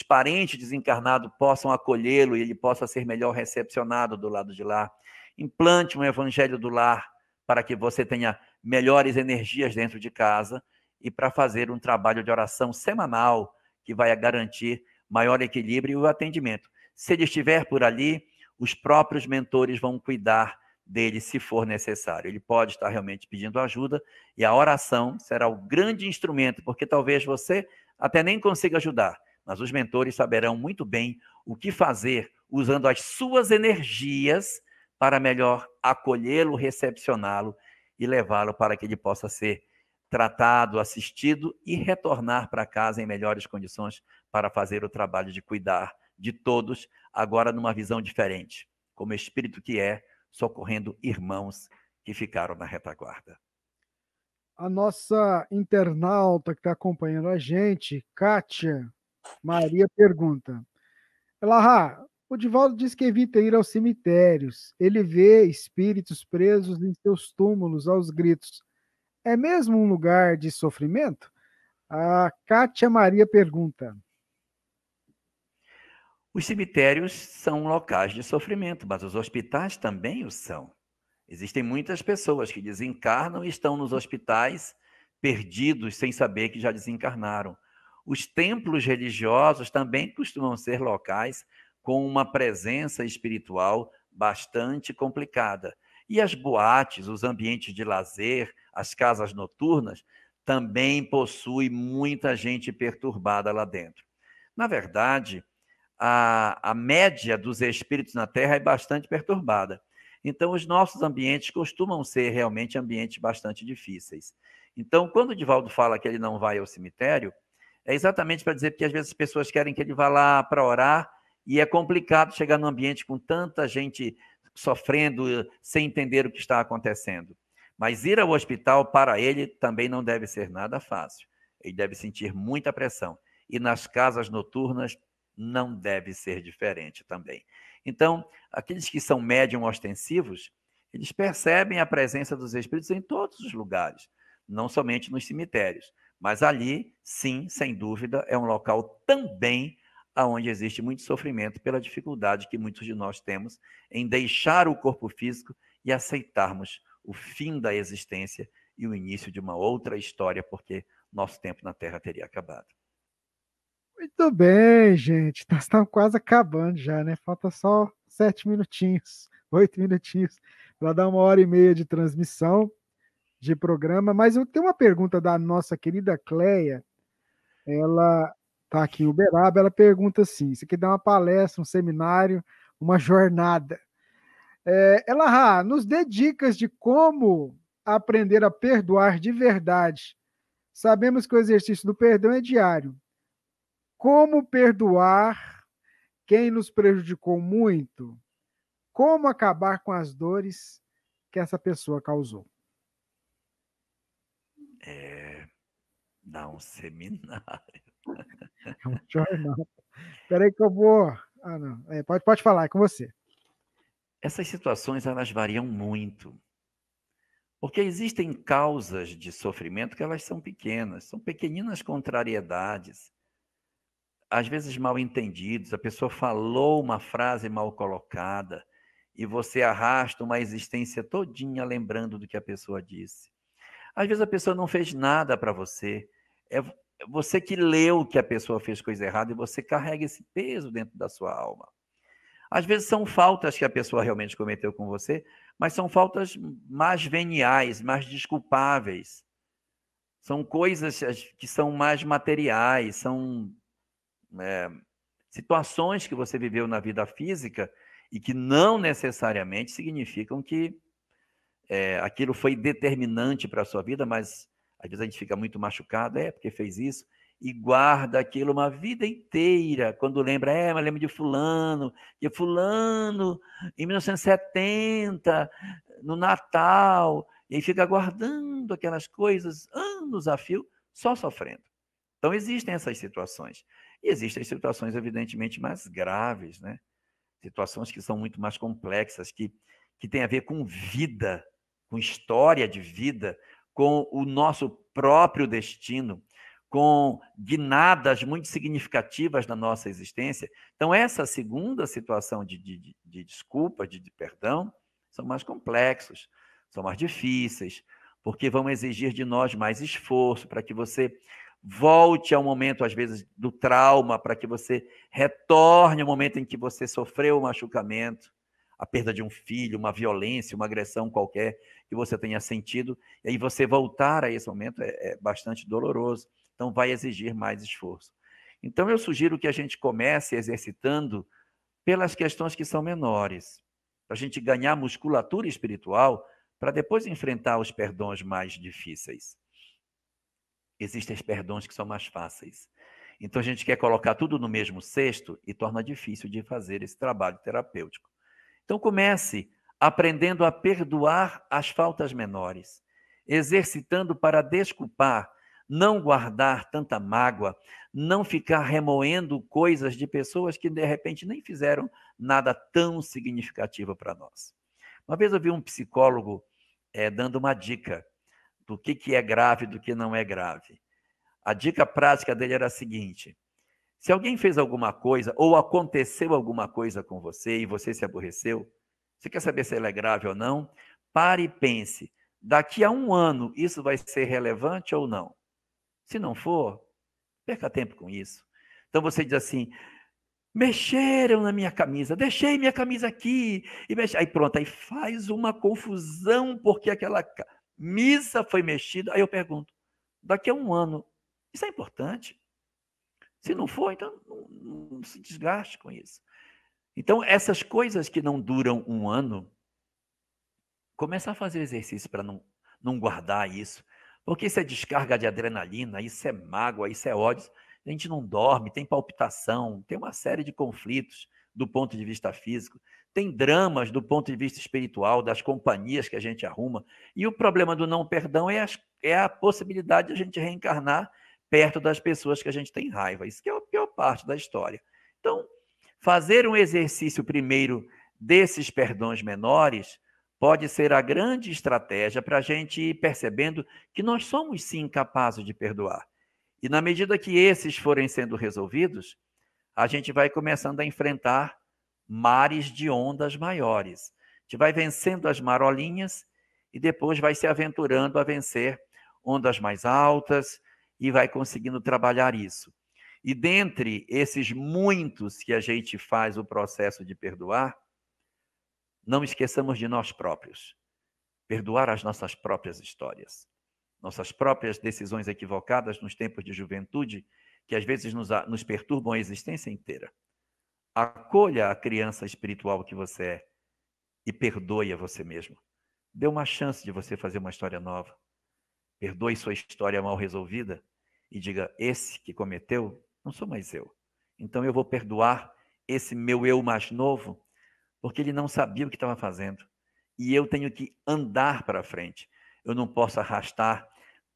parentes desencarnados possam acolhê-lo e ele possa ser melhor recepcionado do lado de lá. Implante um evangelho do lar para que você tenha melhores energias dentro de casa e para fazer um trabalho de oração semanal que vai garantir maior equilíbrio e o atendimento. Se ele estiver por ali, os próprios mentores vão cuidar dele se for necessário. Ele pode estar realmente pedindo ajuda e a oração será o grande instrumento, porque talvez você até nem consiga ajudar, mas os mentores saberão muito bem o que fazer usando as suas energias para melhor acolhê-lo, recepcioná-lo e levá-lo para que ele possa ser tratado, assistido e retornar para casa em melhores condições para fazer o trabalho de cuidar de todos, agora numa visão diferente. como espírito que é, socorrendo irmãos que ficaram na retaguarda. A nossa internauta que está acompanhando a gente, Kátia Maria, pergunta: Elahá, o Divaldo diz que evita ir aos cemitérios. Ele vê espíritos presos em seus túmulos aos gritos. É mesmo um lugar de sofrimento? A Kátia Maria pergunta. Os cemitérios são locais de sofrimento, mas os hospitais também o são. Existem muitas pessoas que desencarnam e estão nos hospitais perdidos sem saber que já desencarnaram. Os templos religiosos também costumam ser locais com uma presença espiritual bastante complicada. E as boates, os ambientes de lazer, as casas noturnas, também possuem muita gente perturbada lá dentro. Na verdade, a média dos espíritos na Terra é bastante perturbada. Então, os nossos ambientes costumam ser realmente ambientes bastante difíceis. Então, quando o Divaldo fala que ele não vai ao cemitério, é exatamente para dizer que às vezes as pessoas querem que ele vá lá para orar e é complicado chegar num ambiente com tanta gente sofrendo sem entender o que está acontecendo. Mas ir ao hospital para ele também não deve ser nada fácil. Ele deve sentir muita pressão. E nas casas noturnas não deve ser diferente também. Então, aqueles que são médium ostensivos, eles percebem a presença dos espíritos em todos os lugares, não somente nos cemitérios. Mas ali, sim, sem dúvida, é um local também onde existe muito sofrimento pela dificuldade que muitos de nós temos em deixar o corpo físico e aceitarmos o fim da existência e o início de uma outra história, porque nosso tempo na Terra teria acabado. Muito bem, gente. Nós estamos quase acabando já, né? Falta só 7 minutinhos, 8 minutinhos, para dar 1h30 de transmissão de programa. Mas eu tenho uma pergunta da nossa querida Cleia. Ela está aqui em Uberaba. Ela pergunta assim: você quer dar uma palestra, um seminário, uma jornada? Ela nos dê dicas de como aprender a perdoar de verdade. Sabemos que o exercício do perdão é diário. Como perdoar quem nos prejudicou muito? Como acabar com as dores que essa pessoa causou? Dá um seminário. É um jornal. Espera aí que eu vou. Ah, não. Pode falar, é com você. Essas situações, elas variam muito. Porque existem causas de sofrimento que elas são pequenas, são pequeninas contrariedades, às vezes mal entendidos, a pessoa falou uma frase mal colocada e você arrasta uma existência todinha lembrando do que a pessoa disse. Às vezes a pessoa não fez nada para você, é você que leu que a pessoa fez coisa errada e você carrega esse peso dentro da sua alma. Às vezes são faltas que a pessoa realmente cometeu com você, mas são faltas mais veniais, mais desculpáveis. São coisas que são mais materiais, são situações que você viveu na vida física e que não necessariamente significam que aquilo foi determinante para a sua vida, mas às vezes a gente fica muito machucado, porque fez isso, e guarda aquilo uma vida inteira, quando lembra, mas lembro de fulano, em 1970, no Natal, e aí fica guardando aquelas coisas anos a fio, só sofrendo. Então existem essas situações. E existem situações, evidentemente, mais graves, né? Situações que são muito mais complexas, que têm a ver com vida, com história de vida, com o nosso próprio destino, com guinadas muito significativas na nossa existência. Então, essa segunda situação de desculpa, de perdão, são mais complexos, são mais difíceis, porque vão exigir de nós mais esforço para que você volte ao momento, às vezes, do trauma, para que você retorne ao momento em que você sofreu o machucamento, a perda de um filho, uma violência, uma agressão qualquer que você tenha sentido, e aí você voltar a esse momento é bastante doloroso, então vai exigir mais esforço. Então eu sugiro que a gente comece exercitando pelas questões que são menores, para a gente ganhar musculatura espiritual, para depois enfrentar os perdões mais difíceis. Existem perdões que são mais fáceis. Então a gente quer colocar tudo no mesmo cesto e torna difícil de fazer esse trabalho terapêutico. Então comece aprendendo a perdoar as faltas menores, exercitando para desculpar, não guardar tanta mágoa, não ficar remoendo coisas de pessoas que de repente nem fizeram nada tão significativo para nós. Uma vez eu vi um psicólogo dando uma dica do que é grave e do que não é grave. A dica prática dele era a seguinte: se alguém fez alguma coisa ou aconteceu alguma coisa com você e você se aborreceu, você quer saber se ela é grave ou não? Pare e pense, daqui a 1 ano isso vai ser relevante ou não? Se não for, perca tempo com isso. Então você diz assim: mexeram na minha camisa, deixei minha camisa aqui, aí pronto, aí faz uma confusão porque aquela camisa foi mexida. Aí eu pergunto, daqui a 1 ano, isso é importante? Se não for, então não se desgaste com isso. Então, essas coisas que não duram 1 ano, começa a fazer exercício para não guardar isso, porque isso é descarga de adrenalina, isso é mágoa, isso é ódio. A gente não dorme, tem palpitação, tem uma série de conflitos do ponto de vista físico, tem dramas do ponto de vista espiritual, das companhias que a gente arruma. E o problema do não perdão é a possibilidade de a gente reencarnar perto das pessoas que a gente tem raiva. Isso que é a pior parte da história. Então, fazer um exercício primeiro desses perdões menores pode ser a grande estratégia para a gente ir percebendo que nós somos sim capazes de perdoar. E na medida que esses forem sendo resolvidos, a gente vai começando a enfrentar mares de ondas maiores. A gente vai vencendo as marolinhas e depois vai se aventurando a vencer ondas mais altas e vai conseguindo trabalhar isso. E dentre esses muitos que a gente faz o processo de perdoar, não esqueçamos de nós próprios. Perdoar as nossas próprias histórias, nossas próprias decisões equivocadas nos tempos de juventude, que às vezes nos perturbam a existência inteira. Acolha a criança espiritual que você é e perdoe a você mesmo. Dê uma chance de você fazer uma história nova. Perdoe sua história mal resolvida e diga: esse que cometeu não sou mais eu. Então eu vou perdoar esse meu eu mais novo, porque ele não sabia o que estava fazendo. E eu tenho que andar para frente. Eu não posso arrastar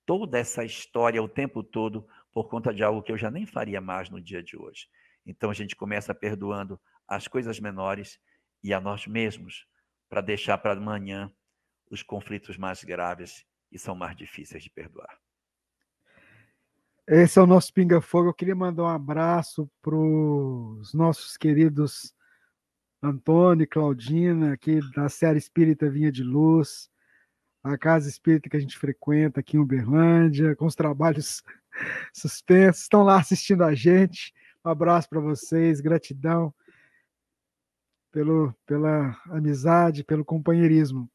toda essa história o tempo todo por conta de algo que eu já nem faria mais no dia de hoje. Então a gente começa perdoando as coisas menores e a nós mesmos, para deixar para amanhã os conflitos mais graves e são mais difíceis de perdoar. Esse é o nosso Pinga Fogo. Eu queria mandar um abraço para os nossos queridos Antônio e Claudina, aqui da série Espírita Vinha de Luz, a casa espírita que a gente frequenta aqui em Uberlândia, com os trabalhos suspensos, estão lá assistindo a gente. Um abraço para vocês, gratidão pela amizade, pelo companheirismo.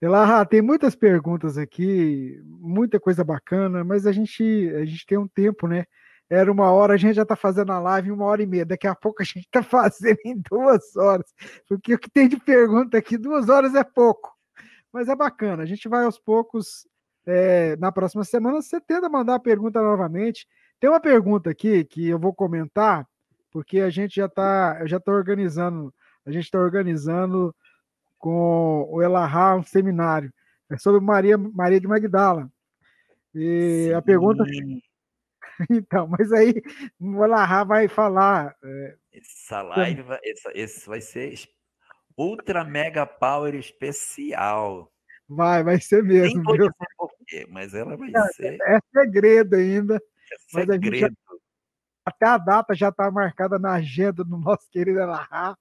Ela tem muitas perguntas aqui, muita coisa bacana, mas a gente tem um tempo, né? Era 1 hora, a gente já está fazendo a live em 1 hora e meia. Daqui a pouco a gente está fazendo em 2 horas. Porque o que tem de pergunta aqui, 2 horas é pouco. Mas é bacana, a gente vai aos poucos. Na próxima semana você tenta mandar a pergunta novamente. Tem uma pergunta aqui que eu vou comentar, porque eu já está organizando, a gente está organizando com o Elahá um seminário. É sobre Maria de Magdala. E a pergunta, Sim, então, mas aí o Elahá vai falar. essa live, esse vai ser ultra mega power especial. Vai ser Nem mesmo, vou viu? dizer por quê, mas ela vai ser É segredo ainda, mas a gente segredo. até a data já está marcada na agenda do nosso querido Elahá.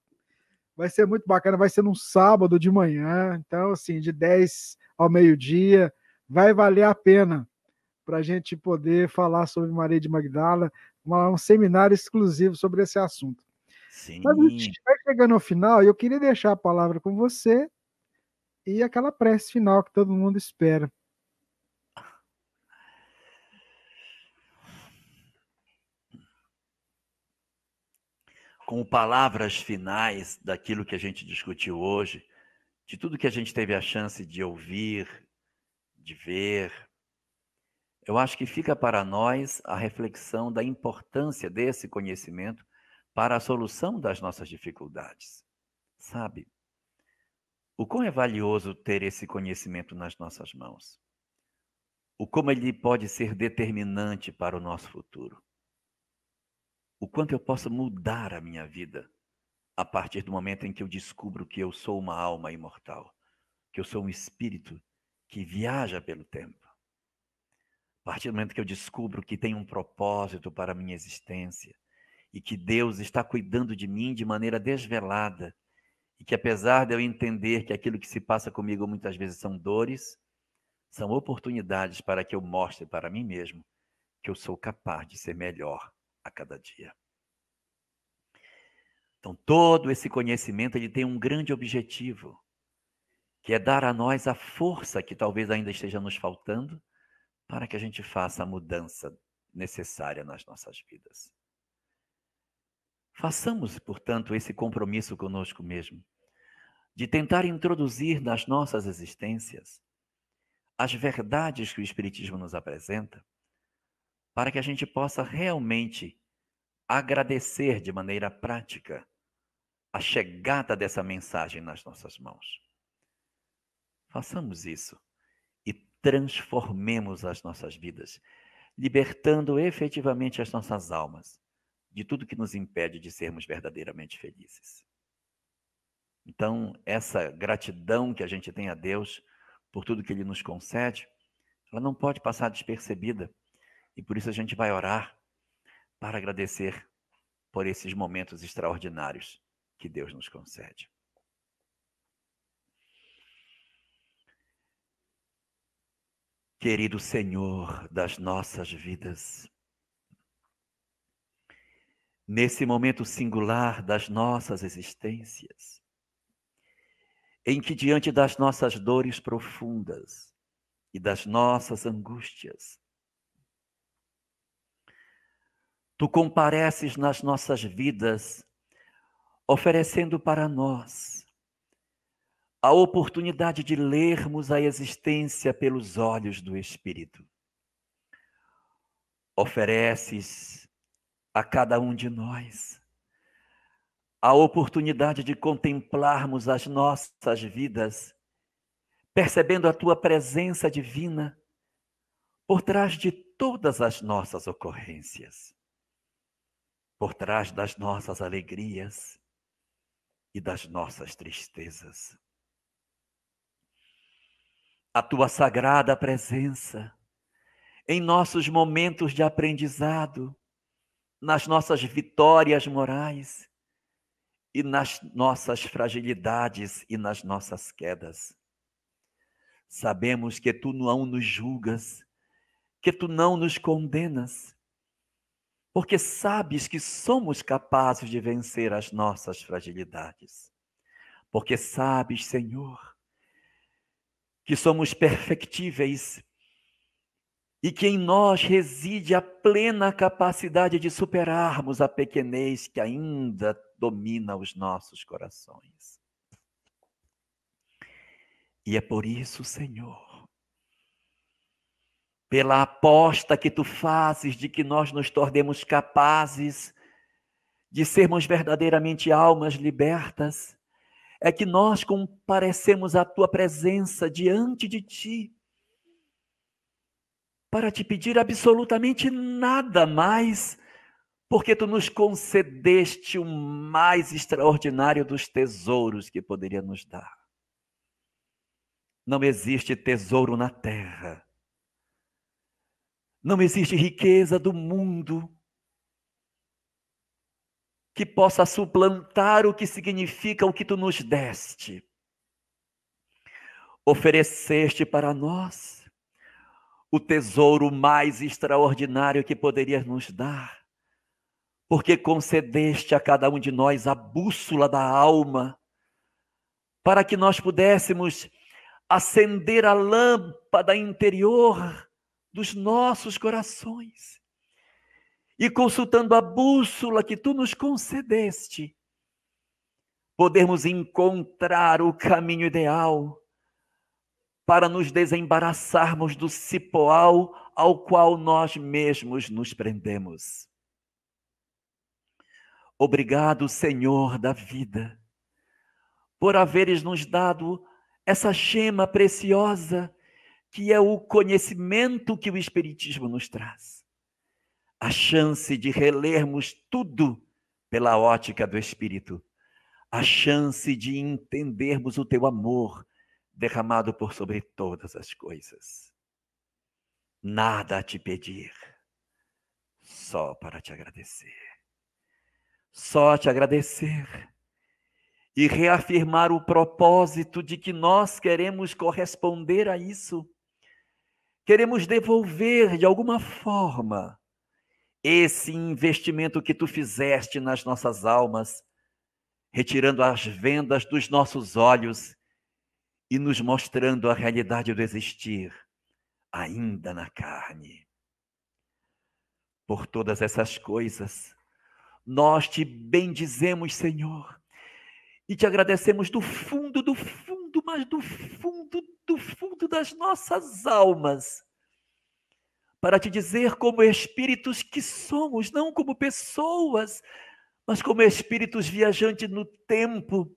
Vai ser muito bacana, vai ser num sábado de manhã, então, assim, de 10 ao meio-dia, vai valer a pena para a gente poder falar sobre Maria de Magdala, um seminário exclusivo sobre esse assunto. Mas a Sim. gente vai chegando ao final e eu queria deixar a palavra com você e aquela prece final que todo mundo espera. Com palavras finais daquilo que a gente discutiu hoje, de tudo que a gente teve a chance de ouvir, de ver, eu acho que fica para nós a reflexão da importância desse conhecimento para a solução das nossas dificuldades, sabe? O quão é valioso ter esse conhecimento nas nossas mãos. O como ele pode ser determinante para o nosso futuro. O quanto eu posso mudar a minha vida a partir do momento em que eu descubro que eu sou uma alma imortal, que eu sou um espírito que viaja pelo tempo. A partir do momento que eu descubro que tem um propósito para a minha existência e que Deus está cuidando de mim de maneira desvelada e que apesar de eu entender que aquilo que se passa comigo muitas vezes são dores, são oportunidades para que eu mostre para mim mesmo que eu sou capaz de ser melhor a cada dia. Então, todo esse conhecimento ele tem um grande objetivo, que é dar a nós a força que talvez ainda esteja nos faltando para que a gente faça a mudança necessária nas nossas vidas. Façamos, portanto, esse compromisso conosco mesmo, de tentar introduzir nas nossas existências as verdades que o Espiritismo nos apresenta, para que a gente possa realmente agradecer de maneira prática a chegada dessa mensagem nas nossas mãos. Façamos isso e transformemos as nossas vidas, libertando efetivamente as nossas almas de tudo que nos impede de sermos verdadeiramente felizes. Então, essa gratidão que a gente tem a Deus por tudo que Ele nos concede, ela não pode passar despercebida. E por isso a gente vai orar para agradecer por esses momentos extraordinários que Deus nos concede. Querido Senhor das nossas vidas, nesse momento singular das nossas existências, em que diante das nossas dores profundas e das nossas angústias, Tu compareces nas nossas vidas, oferecendo para nós a oportunidade de lermos a existência pelos olhos do Espírito. Ofereces a cada um de nós a oportunidade de contemplarmos as nossas vidas, percebendo a Tua presença divina por trás de todas as nossas ocorrências, por trás das nossas alegrias e das nossas tristezas. A Tua sagrada presença em nossos momentos de aprendizado, nas nossas vitórias morais e nas nossas fragilidades e nas nossas quedas. Sabemos que Tu não nos julgas, que Tu não nos condenas, porque sabes que somos capazes de vencer as nossas fragilidades. Porque sabes, Senhor, que somos perfectíveis e que em nós reside a plena capacidade de superarmos a pequenez que ainda domina os nossos corações. E é por isso, Senhor, pela aposta que Tu fazes de que nós nos tornemos capazes de sermos verdadeiramente almas libertas, é que nós comparecemos à Tua presença diante de Ti, para Te pedir absolutamente nada mais, porque Tu nos concedeste o mais extraordinário dos tesouros que poderia nos dar. Não existe tesouro na terra, não existe riqueza do mundo que possa suplantar o que significa o que Tu nos deste. Ofereceste para nós o tesouro mais extraordinário que poderias nos dar, porque concedeste a cada um de nós a bússola da alma, para que nós pudéssemos acender a lâmpada interior dos nossos corações. E consultando a bússola que Tu nos concedeste, podermos encontrar o caminho ideal para nos desembaraçarmos do cipoal ao qual nós mesmos nos prendemos. Obrigado, Senhor da vida. por haveres nos dado essa gema preciosa, que é o conhecimento que o Espiritismo nos traz. A chance de relermos tudo pela ótica do Espírito. A chance de entendermos o teu amor derramado por sobre todas as coisas. Nada a te pedir, só para te agradecer. Só te agradecer e reafirmar o propósito de que nós queremos corresponder a isso. Queremos devolver de alguma forma esse investimento que tu fizeste nas nossas almas, retirando as vendas dos nossos olhos e nos mostrando a realidade do existir, ainda na carne. Por todas essas coisas, nós te bendizemos, Senhor, e te agradecemos do fundo, mas do fundo das nossas almas, para te dizer como espíritos que somos, não como pessoas, mas como espíritos viajantes no tempo,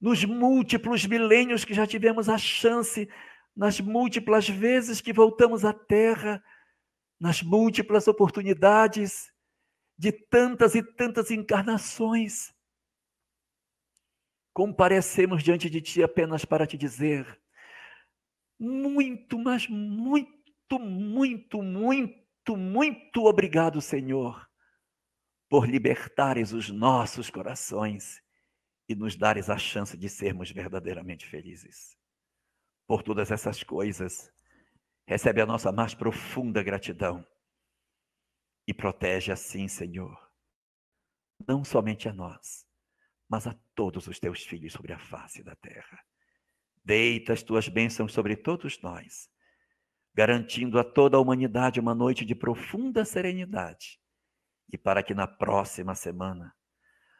nos múltiplos milênios que já tivemos a chance, nas múltiplas vezes que voltamos à Terra, nas múltiplas oportunidades de tantas e tantas encarnações. Comparecemos diante de ti apenas para te dizer muito, mas muito obrigado, Senhor, por libertares os nossos corações e nos dares a chance de sermos verdadeiramente felizes. Por todas essas coisas, recebe a nossa mais profunda gratidão e protege assim, Senhor, não somente a nós, mas a todos os teus filhos sobre a face da terra. Deita as tuas bênçãos sobre todos nós, garantindo a toda a humanidade uma noite de profunda serenidade, e para que na próxima semana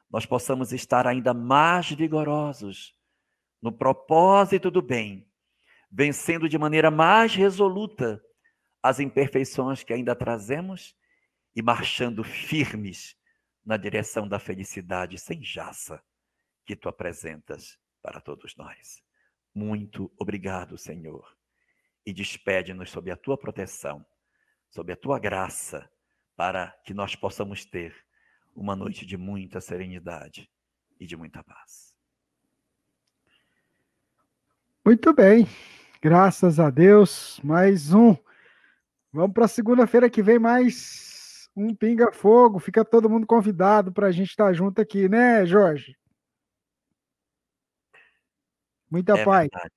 nós possamos estar ainda mais vigorosos no propósito do bem, vencendo de maneira mais resoluta as imperfeições que ainda trazemos e marchando firmes na direção da felicidade sem jaça que tu apresentas para todos nós. Muito obrigado, Senhor, e despede-nos sob a tua proteção, sob a tua graça, para que nós possamos ter uma noite de muita serenidade e de muita paz. Muito bem, graças a Deus, mais um. Vamos para segunda-feira que vem, mais um Pinga Fogo. Fica todo mundo convidado para a gente estar junto aqui, né, Jorge? Muita paz. Verdade.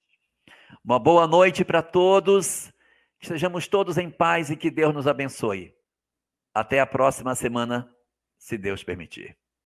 Uma boa noite para todos, que estejamos todos em paz e que Deus nos abençoe. Até a próxima semana, se Deus permitir.